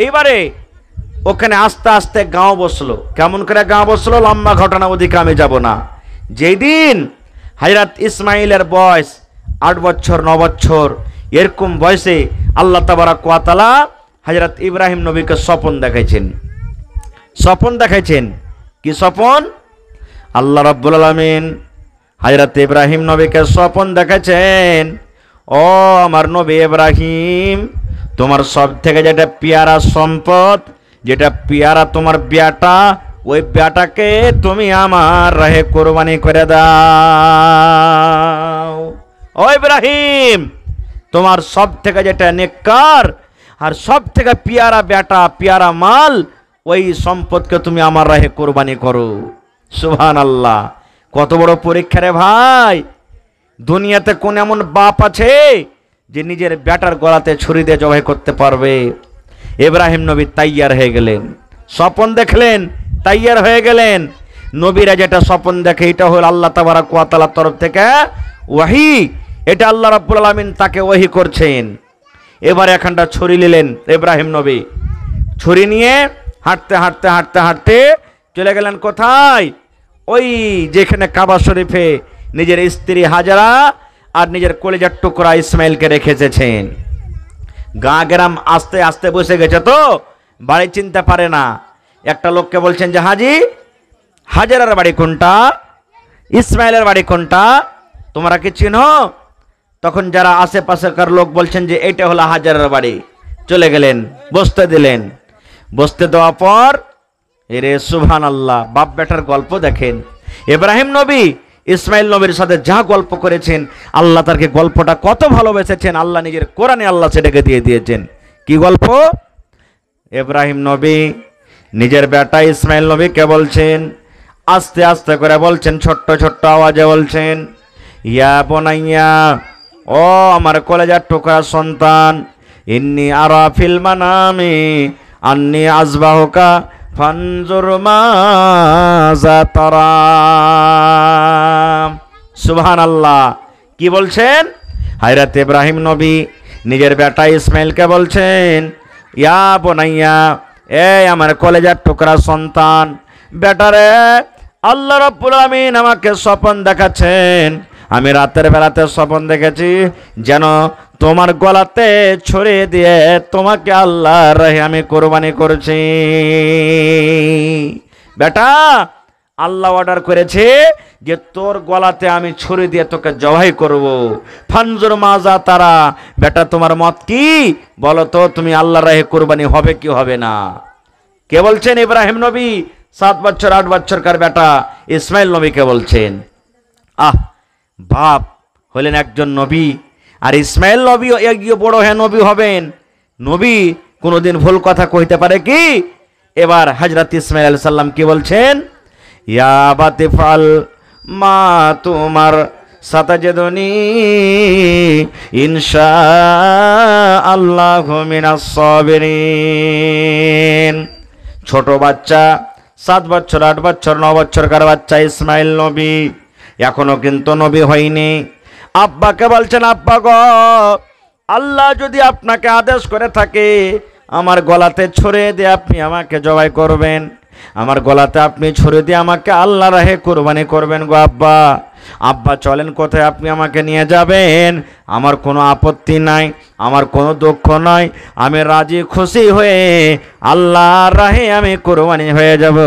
এইবারে ওখানে আস্তে আস্তে গাঁও বসলো। কেমন করে গাঁও বসলো, লম্বা ঘটনা, ওদিকে আমি যাব না। যেই দিন হযরত ইসমাইলের বয়স 8 বছর 9 বছর এরকম বয়সে আল্লাহ তাবারক ওয়া তাআলা হযরত ইব্রাহিম নবীকে স্বপ্ন দেখাইছেন। স্বপ্ন দেখাইছেন কি স্বপ্ন? আল্লাহ রাব্বুল আলামিন হযরত ইব্রাহিম নবীকে স্বপ্ন দেখাইছেন, ও আমার নবী ইব্রাহিম, তোমার সব থেকে যেটা পেয়ারা সম্পদ, যেটা পেয়ারা তোমার বেটা, ওই বেটাকে তুমি আমার রাহে কোরবানি করে দাও। ও ইব্রাহিম, তোমার সব থেকে যেটা নেককার আর সব থেকে পেয়ারা বেটা, পেয়ারা মাল, ওই সম্পদকে তুমি আমার রাহে কোরবানি করো। সুবহানাল্লাহ। কত বড় পরীক্ষা রে ভাই! দুনিয়াতে কোন এমন বাপ আছে যে নিজের বেটার গলাতে ছুরি দিয়ে জবাই করতে পারবে? ইব্রাহিম নবী তাইয়ার হয়ে গেলেন, স্বপ্ন দেখলেন, তাইয়ার হয়ে গেলেন। নবীরা যেটা স্বপ্ন দেখে এটা হল আল্লাহ তাবারক ওয়া তাআলার তরফ থেকে ওয়াহি, এটা আল্লাহ রাব্বুল আলামিন তাকে ওয়াহি করছেন। এবারে এখানটা ছুরি নিলেন ইব্রাহিম নবী, ছুরি নিয়ে হাঁটতে হাঁটতে হাঁটতে হাঁটতে চলে গেলেন কোথায়? ওই যেখানে কাবা শরীফে নিজের স্ত্রী হাজেরা আর নিজের কলিজার টুকরা ইসমাইলকে রেখে এসেছেন। গাঁ গ্রাম আস্তে আস্তে বসে গেছে, তো বাড়ি চিনতে পারে না। একটা লোককে বলছেন যে হাজি, হাজেরার বাড়ি কোনটা, ইসমাইলের বাড়ি কোনটা, তোমরা কি চিনো? তখন যারা আশেপাশেকার লোক বলছেন যে এটা হলো হাজেরার বাড়ি। চলে গেলেন, বসতে দিলেন। বসতে দেওয়ার পর এরে সুবহানাল্লাহ, বাপ বেটার গল্প দেখেন। ইব্রাহিম নবী ইসমাইল নবীর সাথে যা গল্প করেছেন, আল্লাহ তাকে গল্পটা কত ভালোবেসেছেন, আল্লাহ নিজের কোরআনে আল্লাহ সেটাকে দিয়ে দিয়েছেন। কি গল্প? ইব্রাহিম নবী নিজের বেটা ইসমাইল নবীকে বলছেন, আস্তে আস্তে করে বলছেন, ছোট্ট ছোট্ট আওয়াজে বলছেন, ইয়া বুনাইয়া, ও আমার কলেজার টুকরা সন্তান, ইন্নী আরা ফিল মানামি আন্নী আযবাহুকা ফানজুর মাজা তারা। সুবহানাল্লাহ। কি বলছেন? হযরত ইব্রাহিম নবী নিজের বেটা ইসমাইলকে বলছেন, ইয়া বুনাইয়া, এই আমার কলেজার টুকরা সন্তান, বেটারে, আল্লাহ রাব্বুল আলামিন আমাকে স্বপ্ন দেখাচ্ছেন। আমি রাতের বেলাতে স্বপ্ন দেখেছি যেন তোমার গলাতে ছুরি দিয়ে তোমাকে আল্লাহর রাহে আমি কোরবানি করছি। বেটা, আল্লাহ অর্ডার করেছে যে তোর গলাতে আমি ছুরি দিয়ে তোকে জবাই করব। ফানজুর মাজা তারা, বেটা তোমার মত কি বলো তো, তুমি আল্লাহর রাহে কুরবানি হবে কি হবে না? কে বলছেন? ইব্রাহিম নবী 7 বছর 8 বছরকার বেটা ইসমাইল নবীকে বলছেন। বাপ হলেন একজন নবী, আর ইসমাইল নবী এগিয়ে বড় হয়ে নবী হবেন। নবী কোনোদিন ভুল কথা কইতে পারে কি? এবার হযরত ইসমাইল আলাইহিস সালাম কি বলছেন? ইয়া বাতিফাল মা তুমার সাতাজদুনি ইনশাআল্লাহু মিনাস সাবিরিন। ছোট বাচ্চা 7 বছর 8 বছর 9 বছরকার বাচ্চা ইসমাইল নবী, এখনো কিন্তু নবী হয়নি। আব্বাকে বলছেন, আব্বা গো, আল্লাহ যদি আপনাকে আদেশ করে থাকে আমার গলাতে ছুরি দিয়ে আপনি আমাকে জবাই করবেন, আমার গলাতে আপনি ছুরি দিয়ে আমাকে আল্লাহর রাহে কুরবানি করবেন গো আব্বা। আব্বা চলেন কোথায় আপনি আমাকে নিয়ে যাবেন, আমার কোনো আপত্তি নাই, আমার কোনো দুঃখ নাই, আমি রাজি খুশি হয়ে আল্লাহর রাহে আমি কুরবানি হয়ে যাব।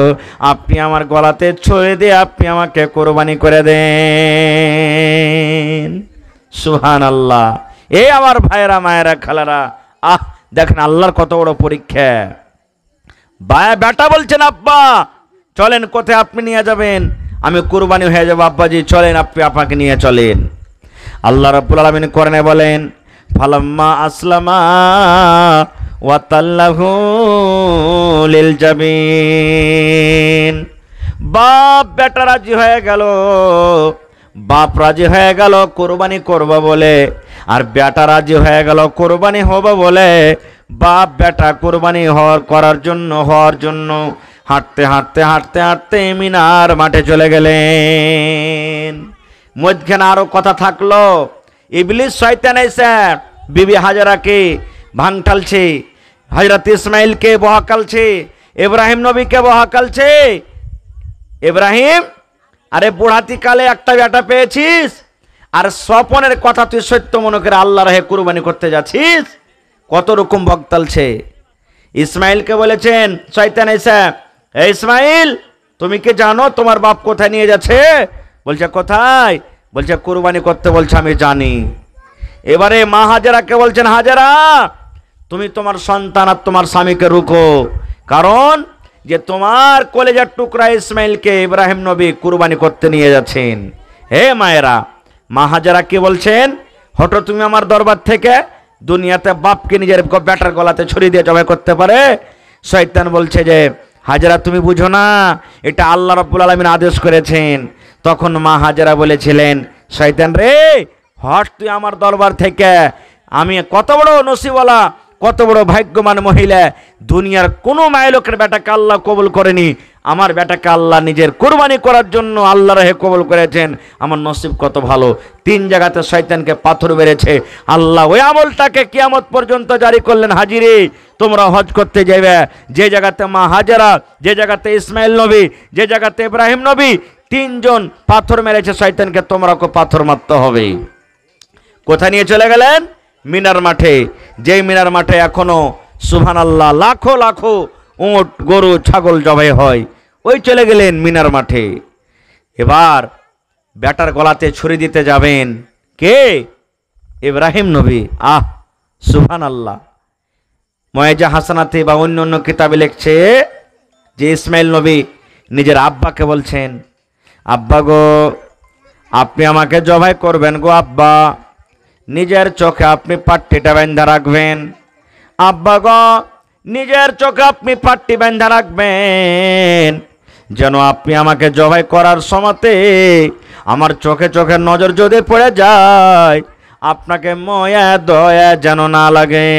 আপনি আমার গলাতে ছুরি দিয়ে আপনি আমাকে কুরবানি করে দেন। সুবহানাল্লাহ। এই আমার ভাইরা মায়েরা খালারা, দেখেন আল্লাহর কত বড় পরীক্ষা। বেটা বলছেন, আব্বা চলেন কোথায় আপনি নিয়ে যাবেন, আমি কুরবানি হয়ে যাব আব্বাজি, চলেন আপনি আপনাকে নিয়ে চলেন। আল্লাহ রাব্বুল আলামিন কোরআনে বলেন, ফালাম্মা আসলামা ওয়া তাল্লাহু লিল জাবিন। বাপ বেটা রাজি হয়ে গেল, বাপ রাজি হয়ে গেল কুরবানি করব বলে, আর বেটা রাজি হয়ে গেল কুরবানি হবে বলে। বাপ বেটা কুরবানি করার জন্য হাঁটতে হাঁটতে হাঁটতে হাঁটতে মিনার মাঠে চলে গেলেন। মধ্যখানে আরো কথা থাকলো। ইবলিস শয়তান এসে বিবি হাজারাকে ভাঙটালছে, হযরত ইসমাইলকে বহাকালছে, ইব্রাহিম নবীকে বহাকালছে। ইব্রাহিম, আরে বুড়াতি কালে একটা বেটা পেয়েছিস, আর স্বপনের কথা তুই সত্য মনে করে আল্লাহর রাহে কুরবানি করতে যাচ্ছিস। কত রকম বকতালছে। ইসমাইলকে বলেছেন শয়তান এসে, ইসমাইল তুমি কি জানো তোমার বাপ কোথায় নিয়ে যাচ্ছে? বলছে কোথায়? বলছে কুরবানি করতে বলছে, আমি জানি। এবারে মা হাজারাকে বলছেন, হাজারা তুমি তোমার সন্তান আর তোমার স্বামীকে রুখো, কারণ যে তোমার কলেজার টুকরা ইসমাইলকে ইব্রাহিম নবী কুরবানি করতে নিয়ে যাচ্ছেন। হে মায়েরা, মা হাজারা কি বলছেন, হটো তুমি আমার দরবার থেকে। দুনিয়াতে বাপকে নিজের বেটার গলাতে ছুরি দিয়ে জবাই করতে পারে? শয়তান বলছে যে হাজারা তুমি বুঝো না, এটা আল্লাহ রাব্বুল আলামিন আদেশ করেছেন। তখন মা হাজারা বলেছিলেন, শয়তান রে হট তুই আমার দরবার থেকে। আমি কত বড় নসিবওয়ালা, কত বড় ভাগ্যবান মহিলা, দুনিয়ার কোনো মায়েলোকের বেটাকে আল্লাহ কবুল করেনি, আমার বেটাকে আল্লাহ নিজের কুরবানি করার জন্য আল্লাহ রাহে কবুল করেছেন। আমার নসিব কত ভালো। 3 জায়গাতে শয়তানকে পাথর মেরেছে। আল্লাহ ওই আমলটাকে কিয়ামত পর্যন্ত জারি করলেন, হাজিরে তোমরা হজ করতে যাবে, যে জায়গাতে মা হাজারা, যে জায়গাতে ইসমাইল নবী, যে জায়গাতে ইব্রাহিম নবী 3 জন পাথর মেরেছে শয়তানকে, তোমরাকে পাথর মারতে হবে। কোথায় নিয়ে চলে গেলেন? মিনার মাঠে। যেই মিনার মাঠে এখনো সুবহানাল্লাহ লাখো লাখো উট গরু ছাগল জবাই হয়, ওই চলে গেলেন মিনার মাঠে। এবার বেটার গলাতে ছুরি দিতে যাবেন কে? ইব্রাহিম নবী। সুবহানাল্লাহ। মুয়াজ্জা হাসানাতে বা অন্য অন্য কিতাবে লিখছে যে ইসমাইল নবী নিজের আব্বাকে বলছেন, আব্বা গো আপনি আমাকে জবাই করবেন গো আব্বা, নিজের চোখে আপনি পাট্টিটা বেঁধে রাখবেন। আব্বা গো নিজের চোখে আপনি পাট্টি বেঁধে রাখবেন, যেন আপনি আমাকে জবাই করার সময়তে আমার চোখে চোখে নজর যদি পড়ে যায়, আপনাকে ময়া দয়া যেন না লাগে।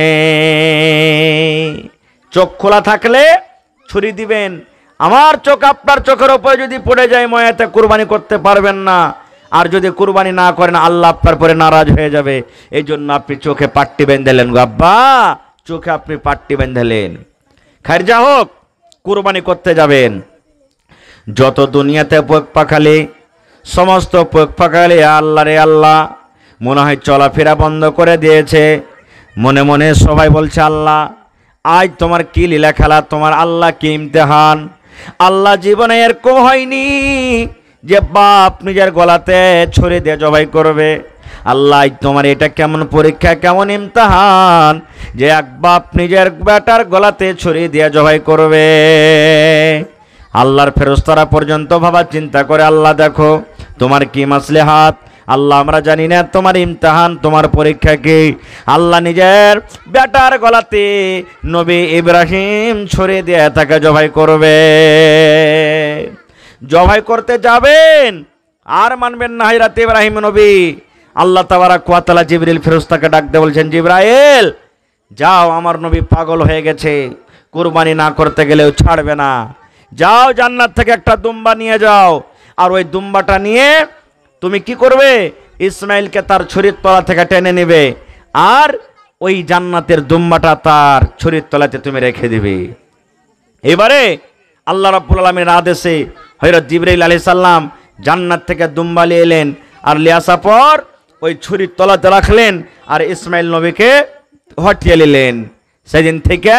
চোখ খোলা থাকলে ছুরি দিবেন, আমার চোখ আপনার চোখের উপরে যদি পড়ে যায় ময়াতে কুরবানি করতে পারবেন না, আর যদি কুরবানি না করেন আল্লাহ আপনার পরে নারাজ হয়ে যাবে। এই জন্য আপনি চোখে পাট্টি বেঁধেলেন গো আব্বা, চোখে আপনি পাট্টি বেঁধেলেন। খাইর যা হোক, কুরবানি করতে যাবেন। যত দুনিয়াতে পোক পাখালি, সমস্ত পোক পাখালি আল্লাহ রে আল্লাহ মনে হয় চলাফেরা বন্ধ করে দিয়েছে। মনে মনে সবাই বলছে, আল্লাহ আজ তোমার কি লীলা খেলা, তোমার আল্লাহ কি ইমতিহান। আল্লাহ জীবনে এরকম হয়নি যে বাপ নিজের গলাতে ছুরি দিয়ে জবাই করবে। আল্লাহ তোমার এটা কেমন পরীক্ষা, কেমন ইমতিহান যে এক বাপ নিজের বেটার গলাতে ছুরি দিয়ে জবাই করবে। আল্লাহর ফেরেশতারা পর্যন্ত ভাবা চিন্তা করে, আল্লাহ দেখো তোমার কি মাসলেহাত, আল্লাহ আমরা জানি না তোমার ইমতিহান, তোমার পরীক্ষা কি। আল্লাহ নিজের বেটার গলাতে নবী ইব্রাহিম ছুরি দিয়ে তাকে জবাই করবে। জবাই করতে যাবেন আর মানবেন না হযরত ইব্রাহিম নবী। আল্লাহ তাবারাক ওয়া তাআলা জিবরিল ফেরেশতাকে ডাক দিয়ে বলছেন, জিবরাইল যাও, আমার নবী পাগল হয়ে গেছে, কুরবানি না করতে গেলেও ছাড়বে না, যাও জান্নাত থেকে একটা দুম্বা নিয়ে যাও, আর ওই দুম্বাটা নিয়ে তুমি কি করবে, ইসমাইলকে তার ছুরির তলা থেকে টেনে নেবে, আর ওই জান্নাতের দুম্বাটা তার ছুরির তলাতে তুমি রেখে দিবে। এবারে আল্লাহ রাব্বুল আলামিনের আদেশে হযরত জিবরাইল আলাইহিস সালাম জান্নাত থেকে দুম্বা নিয়ে এলেন, আর নিয়ে আসার পর ওই ছুরির তলাতে রাখলেন, আর ইসমাইল নবীকে হটিয়ে নিলেন। সেদিন থেকে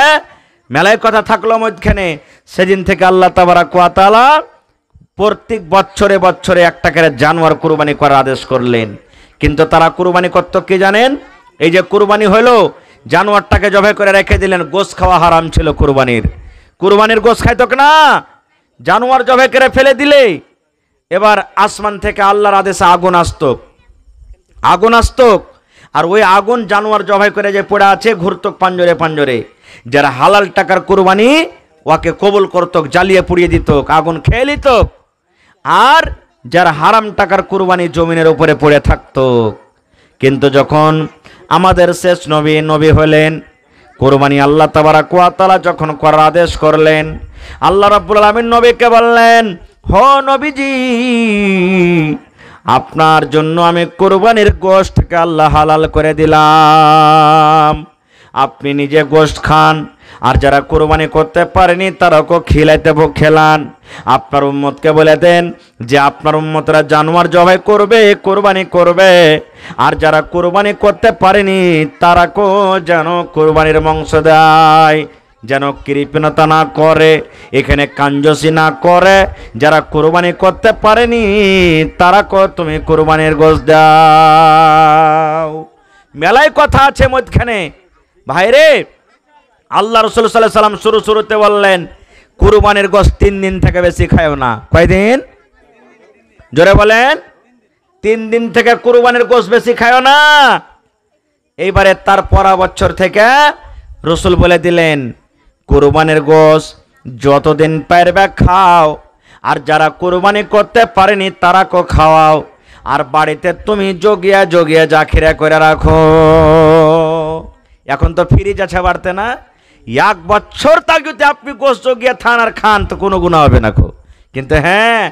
মেলায় কথা থাকলো মধ্যখানে, সেদিন থেকে আল্লাহ তাবারাক ওয়া তাআলা প্রত্যেক বছরে বছরে একটা করে জানোয়ার কুরবানি করার আদেশ করলেন। কিন্তু তারা কুরবানি করত কি জানেন, এই যে কুরবানি হলো, জানোয়ারটাকে জবাই করে রেখে দিলেন, গোশত খাওয়া হারাম ছিল কুরবানির গোশত খাইতো না, জানোয়ার জবাই করে ফেলে দিলে এবার আসমান থেকে আল্লাহর আদেশে আগুন আসতো, আর ওই আগুন জানোয়ার জবাই করে যে পড়ে আছে ঘুরতক পাঞ্জরে পাঞ্জরে। যারা হালাল টাকার কুরবানি ওকে কবুল করত, জ্বালিয়ে পুড়িয়ে দিত, আগুন খেয়ে নিত, আর যারা হারাম টাকার কুরবানি জমিনের উপরে পড়ে থাকতো। কিন্তু যখন আমাদের শেষ নবী হলেন, কুরবানি আল্লাহ তাবারাক ওয়া তাআলা যখন করার আদেশ করলেন, আল্লাহ রাব্বুল আলামিন নবীকে বললেন, হো নবীজি, আপনার জন্য আমি কুরবানির গোশতকে আল্লাহ হালাল করে দিলাম, আপনি নিজে গোশত খান, আর যারা কুরবানি করতে পারেনি তারাকে খেলান। আপনার উম্মতকে বলে দেন যে আপনার উম্মতরা জানোয়ার জবাই করবে, কুরবানি করবে, আর যারা কুরবানি করতে পারেনি তারাকেও যেন কুরবানির মাংস দেয়, যেন কৃপণতা না করে, এখানে কাঞ্জসি না করে। যারা কুরবানি করতে পারেনি তারাকেও তুমি কুরবানির গোশত দাও। মেলায় কথা আছে মধ্যখানে ভাইরে। আল্লাহ রাসূল সাল্লাল্লাহু আলাইহি সাল্লাম শুরুতে বললেন, কুরবানির গোশত 3 দিন থেকে বেশি খায়ও না। কয়দিন? জোরে বলেন। 3 দিন থেকে কুরবানির গোশত বেশি খায়ও না। এইবারে তার পরা বছর থেকে রাসূল বলে দিলেন, কুরবানির গোশত যতদিন পারবে খাও, আর যারা কুরবানি করতে পারেনি তারাকে খাওয়াও, আর বাড়িতে তুমি জগিয়া জাখিরা করে রাখো। এখন তো ফ্রিজ আছে বাড়তে না, 1 বছর তাক যদি আপনি গোশত জগিয়ে থান আর খান তো কোনো গুনাহ হবে না। কিন্তু হ্যাঁ,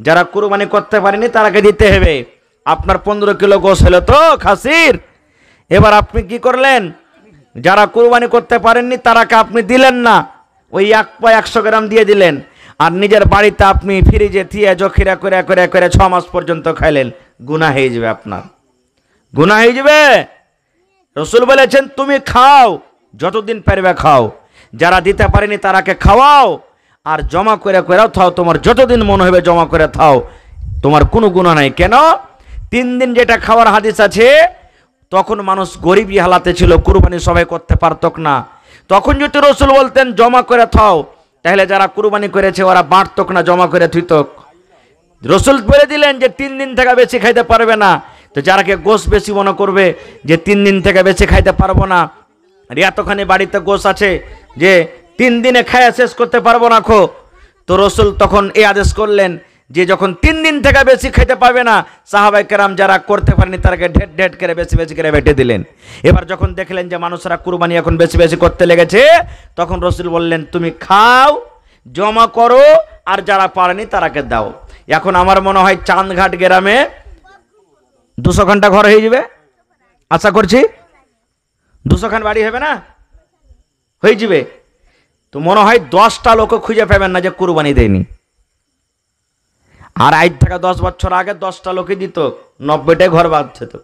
যারা কুরবানি করতে পারেনি তারাকে দিতে হবে। আপনার 15 কিলো গোশত হলো তো খাসির, এবার আপনি কি করলেন, যারা কুরবানি করতে পারেননি তারাকে আপনি দিলেন না, ওই 100 গ্রাম দিয়ে দিলেন, আর নিজের বাড়িতে আপনি ফ্রিজে থিয়ে জখিরা করে 6 মাস পর্যন্ত খাইলেন, গুনাহ হয়ে যাবে, আপনার গুনাহ হয়ে যাবে। রাসূল বলেছেন তুমি খাও, যতদিন পারবে খাও, যারা দিতে পারেনি তারাকে খাওয়াও, আর জমা করে থাও, তোমার যতদিন মনে হবে জমা করে থাও, তোমার কোনো গুনাহ নাই। কেন? 3 দিন যেটা খাওয়ার হাদিস আছে, তখন মানুষ গরিবী হালাতে ছিল, কুরবানি সবাই করতে পারত না। তখন যদি রাসূল বলতেন জমা করে থাও, তাহলে যারা কুরবানি করেছে ওরা বাঁটতক না, জমা করে থুইতক। রাসূল বলে দিলেন যে 3 দিন থেকে বেশি খাইতে পারবে না। তো যারাকে গোশত বেশি মনে করবে যে 3 দিন থেকে বেশি খাইতে পারবো না, আর এতখানি বাড়িতে গোশত আছে যে 3 দিনে খায়া শেষ করতে পারবো না তো রাসূল তখন এই আদেশ করলেন যে যখন 3 দিন থেকে বেশি খেতে পারবে না, সাহাবায়ে কেরাম যারা করতে পারেনি তারাকে ঢেট করে বেশি করে বেটে দিলেন। এবার যখন দেখলেন যে মানুষরা কুরবানি এখন বেশি করতে লেগেছে, তখন রাসূল বললেন তুমি খাও, জমা করো, আর যারা পারেনি তারাকে দাও। এখন আমার মনে হয় চাঁদঘাট গ্রামে 200 খানটা ঘর হয়ে যাবে, আশা করছি 200 খান বাড়ি হবে না, হয়ে যাবে। তো মনে হয় 10টা লোক খুঁজে পাবেন না যে কুরবানি দেয়নি। আর আজ থেকে 10 বছর আগে 10টা লোকই দিত, 90টাই ঘর বাঁধছে। তো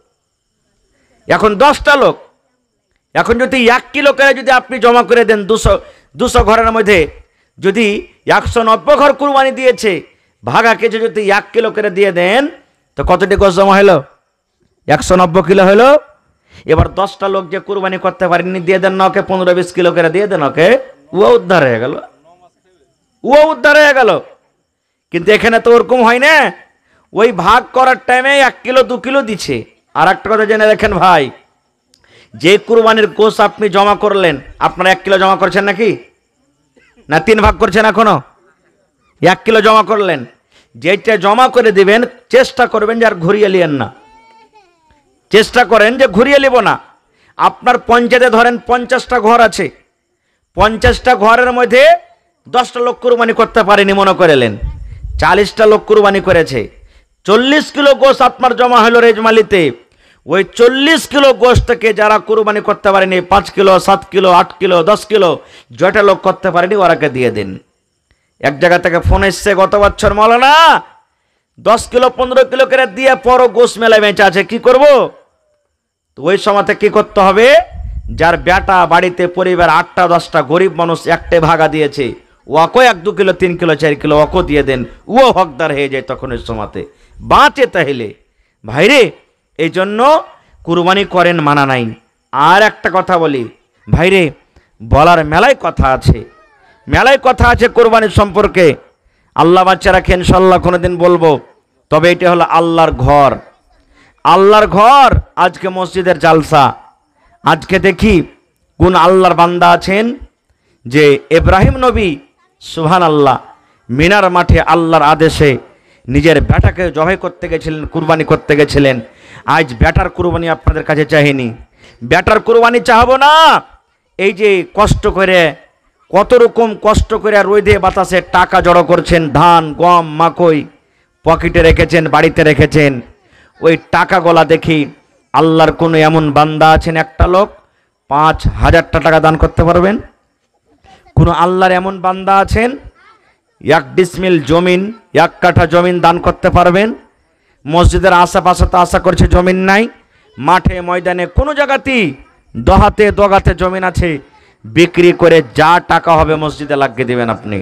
এখন 10টা লোক, এখন যদি 1 কিলো করে যদি আপনি জমা করে দেন 200 ঘরের মধ্যে যদি 190 ঘর কুরবানি দিয়েছে, ভাগা কেজি যদি 1 কিলো করে দিয়ে দেন তো কতটি গোশ জমা হলো? 190 কিলো হলো। এবার 10টা লোক যে কুরবানি করতে পারেনি দিয়ে দেন না ওকে 15-20 কিলো করে দিয়ে দেন ওকে, ও উদ্ধার হয়ে গেল, ও উদ্ধার হয়ে গেল। কিন্তু এখানে তো ওরকম হয় না, ওই ভাগ করার টাইমে 1 কিলো 2 কিলো দিচ্ছে। আর একটা কথা জেনে রাখেন ভাই, যে কুরবানির গোশ আপনি জমা করলেন, আপনারা 1 কিলো জমা করছেন নাকি না 3 ভাগ করছেন? এখনো 1 কিলো জমা করলেন, যেটা জমা করে দিবেন চেষ্টা করবেন যে আর ঘুরিয়ে নিয়েন না, চেষ্টা করেন যে ঘুরিয়ে নিব না। আপনার পঞ্চায়েতে ধরেন 50টা ঘর আছে, 50টা ঘরের মধ্যে 10টা লোক কুরবানি করতে পারেনি মনে করেলেন, 40টা লোক কুরবানি করেছে, 40 কিলো গোশ আপনার জমা হলো রেজমালিতে। ওই 40 কিলো গোশ থেকে যারা কুরবানি করতে পারেনি 5 কিলো 7 কিলো 8 কিলো 10 কিলো যেটা লোক করতে পারেনি ওরাকে দিয়ে দিন। এক জায়গা থেকে ফোন এসছে গত বছর, মৌলানা 10 কিলো 15 কিলো করে দিয়ে পরও গোশ মেলায় বেঁচে আছে, কি করব? তো ওই সময়তে কি করতে হবে, যার বেটা বাড়িতে পরিবার 8টা 10টা গরিব মানুষ একটাই ভাগা দিয়েছে, ওকে 1-2 কিলো 3 কিলো 4 কিলো ওকে দিয়ে দেন, ও হকদার হয়ে যায় তখন ওই সময়তে, বাঁচে তাহলে। ভাইরে এই জন্য কুরবানি করেন মানা নাই। আর একটা কথা বলি ভাইরে, বলার মেলায় কথা আছে, মেলায় কথা আছে কুরবানির সম্পর্কে। আল্লাহ বাচ্চা রাখেন, ইনশাআল্লাহ কোনোদিন বলবো। তবে এটা হলো আল্লাহর ঘর, আল্লাহর ঘর। আজকে মসজিদের জালসা, আজকে দেখি কোন আল্লাহর বান্দা আছেন যে ইব্রাহিম নবী সুবহানাল্লাহ মিনার মাঠে আল্লাহর আদেশে নিজের বেটাকে জবাই করতে গেছিলেন, কুরবানি করতে গেছিলেন। আজ বেটার কুরবানি আপনাদের কাছে চাইনি, বেটার কুরবানি চাহবো না। এই যে কষ্ট করে, কত রকম কষ্ট করে রোদে বাতাসে টাকা জড়ো করছেন, ধান গম মাকই পকেটে রেখেছেন, বাড়িতে রেখেছেন, ওই টাকাগুলা দেখি আল্লাহর কোনো এমন বান্দা আছেন একটা লোক 5,000 টাকা দান করতে পারবেন? কোনো আল্লাহর এমন বান্দা আছেন 1 ডিসমিল জমিন 1 কাঠা জমিন দান করতে পারবেন? মসজিদের আশেপাশে তো আশা করছে জমিন নাই, মাঠে ময়দানে কোনো জায়গাতেই দহাতে দগাতে জমিন আছে, বিক্রি করে যা টাকা হবে মসজিদে লাগিয়ে দেবেন আপনি।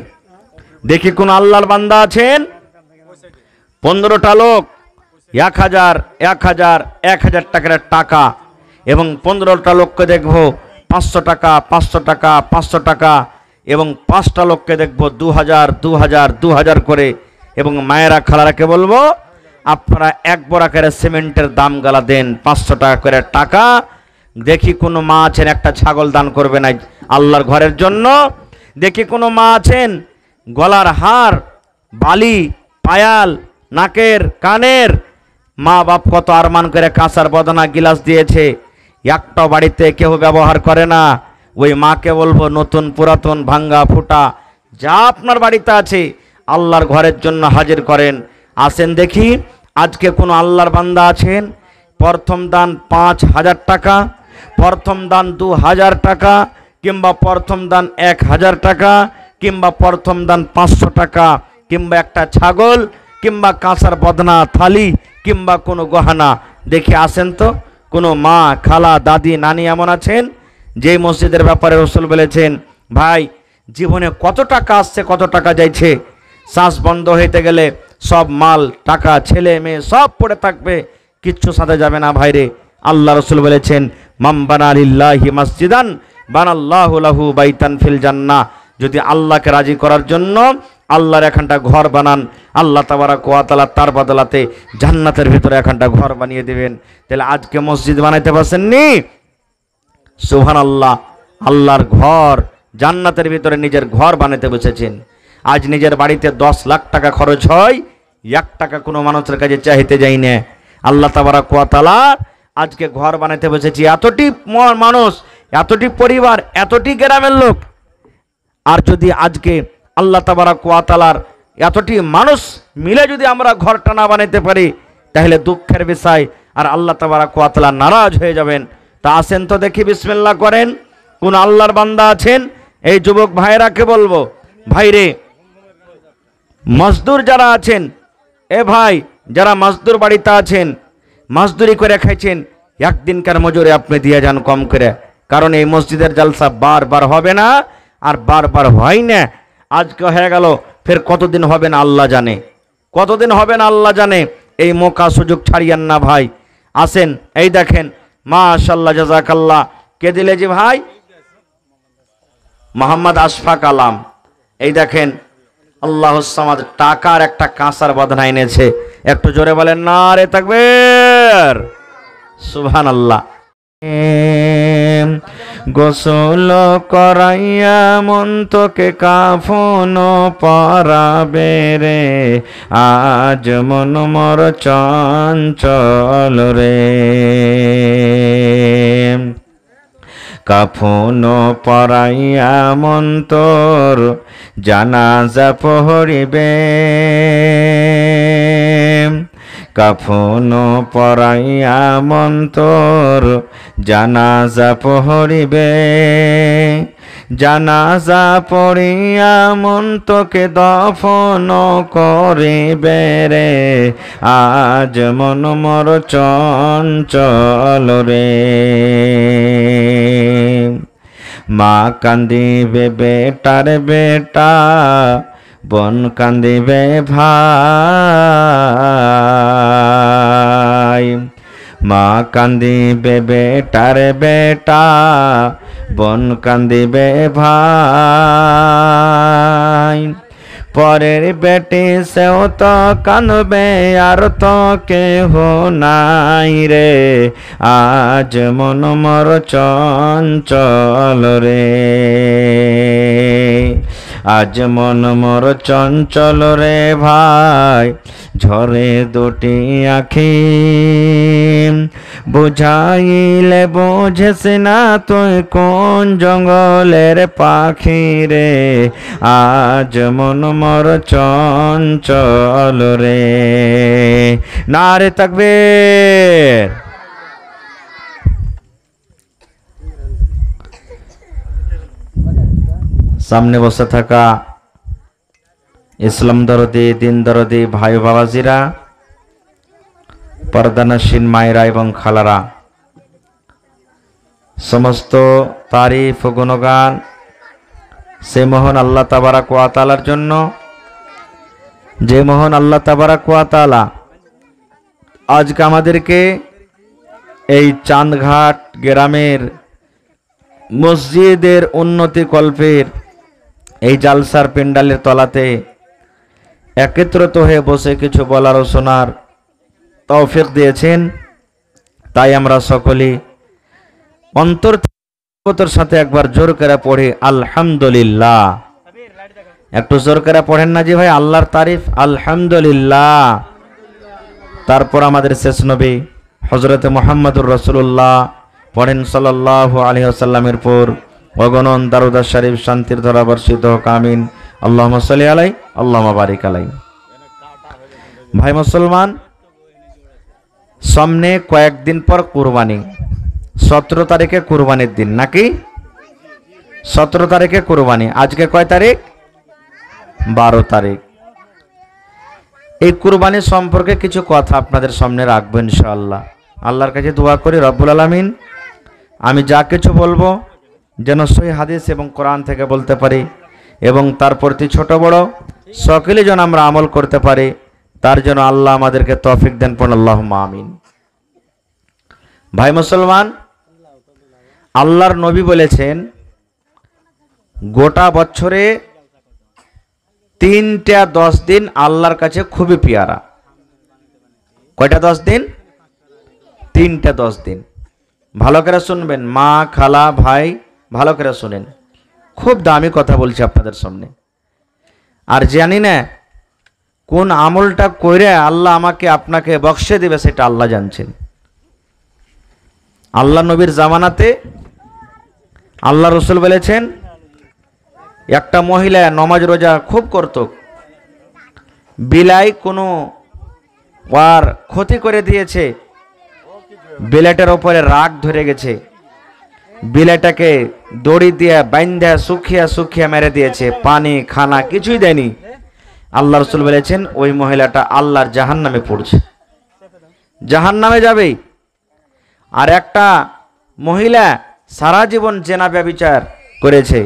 দেখি কোন আল্লাহর বান্দা আছেন 15টা লোক 1,000 টাকার টাকা, এবং 15টা লোককে দেখবো 500 টাকা 500 টাকা 500 টাকা, এবং 5টা লোককে দেখবো 2,000 করে। এবং মায়েরা খালারাকে বলবো আপনারা 1 বড় করে সিমেন্টের দাম গালা দেন 500 টাকা করে টাকা। দেখি কোনো মা আছেন একটা ছাগল দান করবে না আল্লাহর ঘরের জন্য। দেখি কোনো মা আছেন গলার হার বালি পায়াল নাকের কানের, মা বাপ কত আরমান করে কাঁসার বদনা গিলাস দিয়েছে, একটাও বাড়িতে কেউ ব্যবহার করে না। ওই মাকে বলবো নতুন পুরাতন ভাঙ্গা ফুটা যা আপনার বাড়িতে আছে আল্লাহর ঘরের জন্য হাজির করেন। আসেন দেখি আজকে কোনো আল্লাহর বান্দা আছেন প্রথম দান 5,000 টাকা, প্রথম দান 2,000 টাকা, কিংবা প্রথম দান 1,000 টাকা, কিংবা প্রথম দান 500 টাকা, কিংবা একটা ছাগল, কিংবা কাঁসার বদনা থালি, কিংবা কোনো গহনা। দেখি আসেন তো কোনো মা খালা দাদি নানি এমন আছেন যে মসজিদের ব্যাপারে রাসূল বলেছেন ভাই জীবনে কত টাকা আসছে কত টাকা যাইছে, শ্বাস বন্ধ হইতে গেলে সব মাল টাকা ছেলে মেয়ে সব পড়ে থাকবে, কিচ্ছু সাথে যাবে না ভাইরে। আল্লাহ রাসূল বলেছেন মান বানা লিল্লাহি মসজিদান বানাল্লাহু লাহু বাইতান ফিল জান্নাহ, যদি আল্লাহকে রাজি করার জন্য আল্লাহর এখানটা ঘর বানান, আল্লাহ তাবারক ওয়া তাআলা তার বদলাতে জান্নাতের ভিতরে এখানটা ঘর বানিয়ে দিবেন। তাহলে আজকে মসজিদ বানাইতে পারছেননি? সুবহানাল্লাহ, আল্লাহর ঘর জান্নাতের ভিতরে নিজের ঘর বানাইতে বসেছেন। আজ নিজের বাড়িতে 10 লাখ টাকা খরচ হয়, 1 টাকা কোনো মানুষের কাছে চাইতে যাই না। আল্লাহ তাবারক ওয়া তাআলা আজকে ঘর বানাইতে বসেছি, এতটি মানুষ এতটি পরিবার এতটি গ্রামের লোক। আর যদি আজকে আল্লাহ তাবারক ওয়া তাআলার এতটি মানুষ মিলে যদি আমরা ঘরটা না বানাইতে পারি তাহলে দুঃখের বিষয়, আর আল্লাহ তাবারক ওয়া তাআলা নারাজ হয়ে যাবেন। তা আসেন তো দেখি বিসমিল্লাহ করেন কোন আল্লাহর বান্দা আছেন। এই যুবক ভাইরাকে বলবো ভাইরে মজদুর যারা আছেন, এ ভাই যারা মজদুর বাড়িতে আছেন মজদুরি করে খাইছেন, একদিনকার মজুরি আপনি দিয়ে যান কম করে, কারণ এই মসজিদের জালসা বারবার হবে না আর বারবার হয় না। আজকে হয়ে গেল, ফের কতদিন হবে না আল্লাহ জানে, কতদিন হবে না আল্লাহ জানে। এই মৌকা সুযোগ ছাড়িয়েন না ভাই। আসেন, এই দেখেন, মাশাআল্লাহ, জাযাকাল্লাহ। কে দিলে জি ভাই? মোহাম্মদ আশফাক আলম। এই দেখেন, আল্লাহুস সামাদ টাকার একটা কাঁসার বাঁধনা এনেছে। একটু জোরে বলেন নারে তাকবীর, সুবহানাল্লাহ। গোসল করাইয়া মন তোকে কাফন পরাবে রে, আজ মন মর চঞ্চল রে। কাফন পরাইয়া মন তোর জানাজা পড়িবে, কাফন পরাইয়া মন তোর জানাজা পড়িবে, জানাজা পড়িয়া মন তোকে দফন করিবে রে, আজ মন মর চঞ্চল রে। মা কান্দিবে বেটার বেটা, বন কান্দিবে ভাই, মা কান্দিবে বেটার বেটা, বন কান্দিবে ভাই। পরের বেটি সেও তো কাঁদবে, আর তো কেহ নাই রে, আজ মন মর চঞ্চল রে, আজ মন মর চঞ্চল রে ভাই। ঝরে দুটি আখি বুঝাইলে বোঝেস না তুই কোন জঙ্গলের পাখি রে, আজ মন মর চঞ্চল রে। নারে তাকবীর। সামনে বসে থাকা ইসলাম দরদি, দিন দরদি ভাই বাবাজিরা, পর্দানশীন মায়েরা এবং খালারা, সমস্ত তারিফ ও গুণগান সে মহান আল্লাহ তাবারাক ওয়া তাআলার জন্য, যে মহান আল্লাহ তাবারাক ওয়া তাআলা আজকে আমাদেরকে এই চাঁদঘাট গ্রামের মসজিদের উন্নতি কল্পের এই জালসার পেন্ডালের তলাতে একত্রিত হয়ে বসে কিছু বলার ও শোনার তৌফিক দিয়েছেন। তাই আমরা সকলে অন্তর সাথে একবার জোর করে পড়ে আলহামদুলিল্লাহ। একটু জোর করে পড়েন না জি ভাই, আল্লাহর তারিফ, আলহামদুলিল্লাহ। তারপর আমাদের শেষ নবী হযরত মুহাম্মদুর রাসূলুল্লাহ পড়েন সাল্লাল্লাহু আলাইহি ওয়াসাল্লামের পর অগণন দারুদ শরীফ শান্তির ধারা বর্ষিত হোক, আমিন। আল্লাহুম্মা সাল্লি আলাই, আল্লাহুম্মা বারিক আলাই। ভাই মুসলমান, সামনে কয়েকদিন পর কুরবানি, 17 তারিখে কুরবানির দিন নাকি? 17 তারিখে কুরবানি। আজকে কয় তারিখ? 12 তারিখ। এই কুরবানি সম্পর্কে কিছু কথা আপনাদের সামনে রাখবো ইনশাআল্লাহ। আল্লাহর কাছে দোয়া করি রব্বুল আলামিন আমি যা কিছু বলবো যেন সহিহ হাদিস এবং কোরআন থেকে বলতে পারি, এবং তার প্রতি ছোট বড় সকলে যেন আমরা আমল করতে পারি, তার জন্য আল্লাহ আমাদেরকে তৌফিক দেন, পড়ুন আল্লাহুম্মা আমিন। ভাই মুসলমান, আল্লাহর নবী বলেছেন গোটা বছরে 3টা 10 দিন আল্লাহর কাছে খুবই পিয়ারা। কয়টা 10 দিন? 3টা 10 দিন। ভালো করে শুনবেন, মা, খালা, ভাই, ভালো করে শুনেন, খুব দামি কথা বলছি আপনাদের সামনে। আর জানি না কোন আমলটা করে আল্লাহ আমাকে আপনাকে বক্সে দিবে, সেটা আল্লাহ জানছেন। আল্লাহ নবীর জামানাতে আল্লাহ রসুল বলেছেন একটা মহিলা নামাজ রোজা খুব করত, বিলাই কোনো আর ক্ষতি করে দিয়েছে, বিলাইটার উপরে রাগ ধরে গেছে, বিলাইটাকে দড়ি দিয়ে বাইন্ধা শুকিয়া শুকিয়া মেরে দিয়েছে, পানি খানা কিছুই দেয়নি। আল্লাহ রসুল বলেছেন ওই মহিলাটা আল্লাহর জাহান্নামে পড়ছে, জাহান্নামে যাবে। আর একটা মহিলা সারা জীবন জেনা ব্যভিচার করেছে,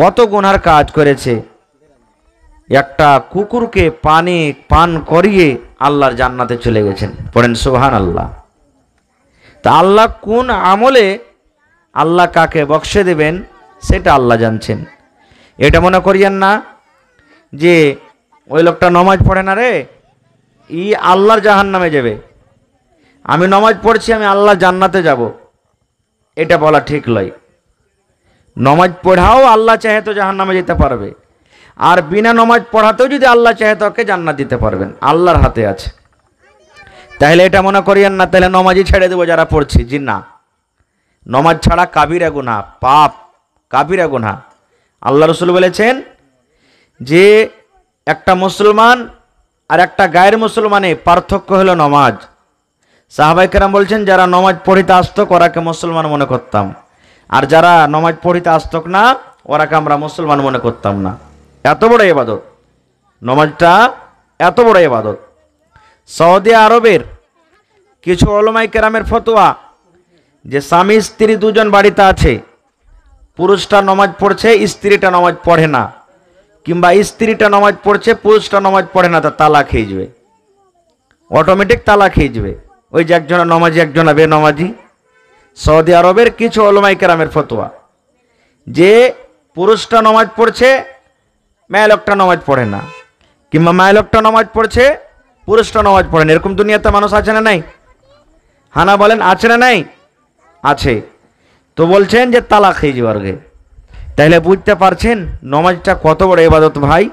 কত গুনার কাজ করেছে, একটা কুকুরকে পানি পান করিয়ে আল্লাহর জান্নাতে চলে গেছেন। পড়েন সুবহানাল্লাহ। তা আল্লাহ কোন আমলে আল্লাহ কাকে বকশে দেবেন সেটা আল্লাহ জানছেন। এটা মনে করিয়েন না যে ওই লোকটা নমাজ পড়ে না রে, ই আল্লাহর জাহান্নামে যাবে, আমি নমাজ পড়ছি আমি আল্লাহ জান্নাতে যাব, এটা বলা ঠিক নয়। নমাজ পড়াও আল্লাহ চাহে তো জাহান্নামে যেতে পারবে, আর বিনা নমাজ পড়াতেও যদি আল্লাহ চাহে তো ওকে জান্নাত দিতে পারবেন, আল্লাহর হাতে আছে। তাহলে এটা মনে করিয়েন না তাহলে নমাজই ছেড়ে দেবো যারা পড়ছি, জি না। নমাজ ছাড়া কাবিরা গুনাহ, পাপ কাবিরা গুনাহ। আল্লাহ রসুল বলেছেন যে একটা মুসলমান আর একটা গায়ের মুসলমানে পার্থক্য হলো নমাজ। সাহাবায়ে কেরাম বলছেন যারা নমাজ পড়িতে আসতো ওরাকে মুসলমান মনে করতাম, আর যারা নমাজ পড়িতে আসতক না ওরাকে আমরা মুসলমান মনে করতাম না। এত বড় ইবাদত নমাজটা, এত বড় ইবাদত। সৌদি আরবের কিছু উলামায়ে কেরামের ফতোয়া যে স্বামী স্ত্রী দুজন বাড়িতে আছে, পুরুষটা নমাজ পড়ছে স্ত্রীটা নমাজ পড়ে না, কিংবা স্ত্রীটা নমাজ পড়ছে পুরুষটা নমাজ পড়ে না, তা তালাক হয়ে যাবে, অটোমেটিক তালাক হয়ে যাবে। ওই যে একজনা নমাজি একজনা বেনমাজি। সৌদি আরবের কিছু উলামায়ে কেরামের ফতোয়া যে পুরুষটা নমাজ পড়ছে মেয়ে লোকটা নমাজ পড়ে না, কিংবা মেয়ে লোকটা নমাজ পড়ছে পুরুষটা নমাজ পড়ে না। এরকম দুনিয়াতে মানুষ আছে না নাই? হানা বলেন আছে না নাই? আছে। তো বলছেন যে তালাক হয়ে যাবার গে। তাহলে বুঝতে পারছেন নমাজটা কত বড় ইবাদত ভাই,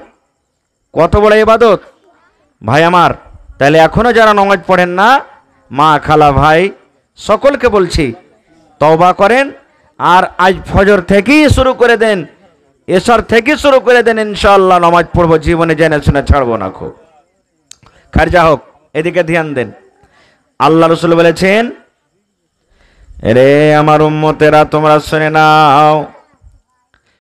কত বড় ইবাদত ভাই আমার। তাহলে এখনো যারা নমাজ পড়েন না, মা খালা ভাই সকলকে বলছি তওবা করেন, আর আজ ফজর থেকেই শুরু করে দেন, এশার থেকে শুরু করে দেন, ইনশাআল্লাহ নমাজ পড়বো, জীবনে জেনে শুনে ছাড়বো না। খুব খারজা হোক, এদিকে ধ্যান দেন। আল্লাহ রসুল বলেছেন, রে আমার উম্মতেরা তোমরা শুনে নাও,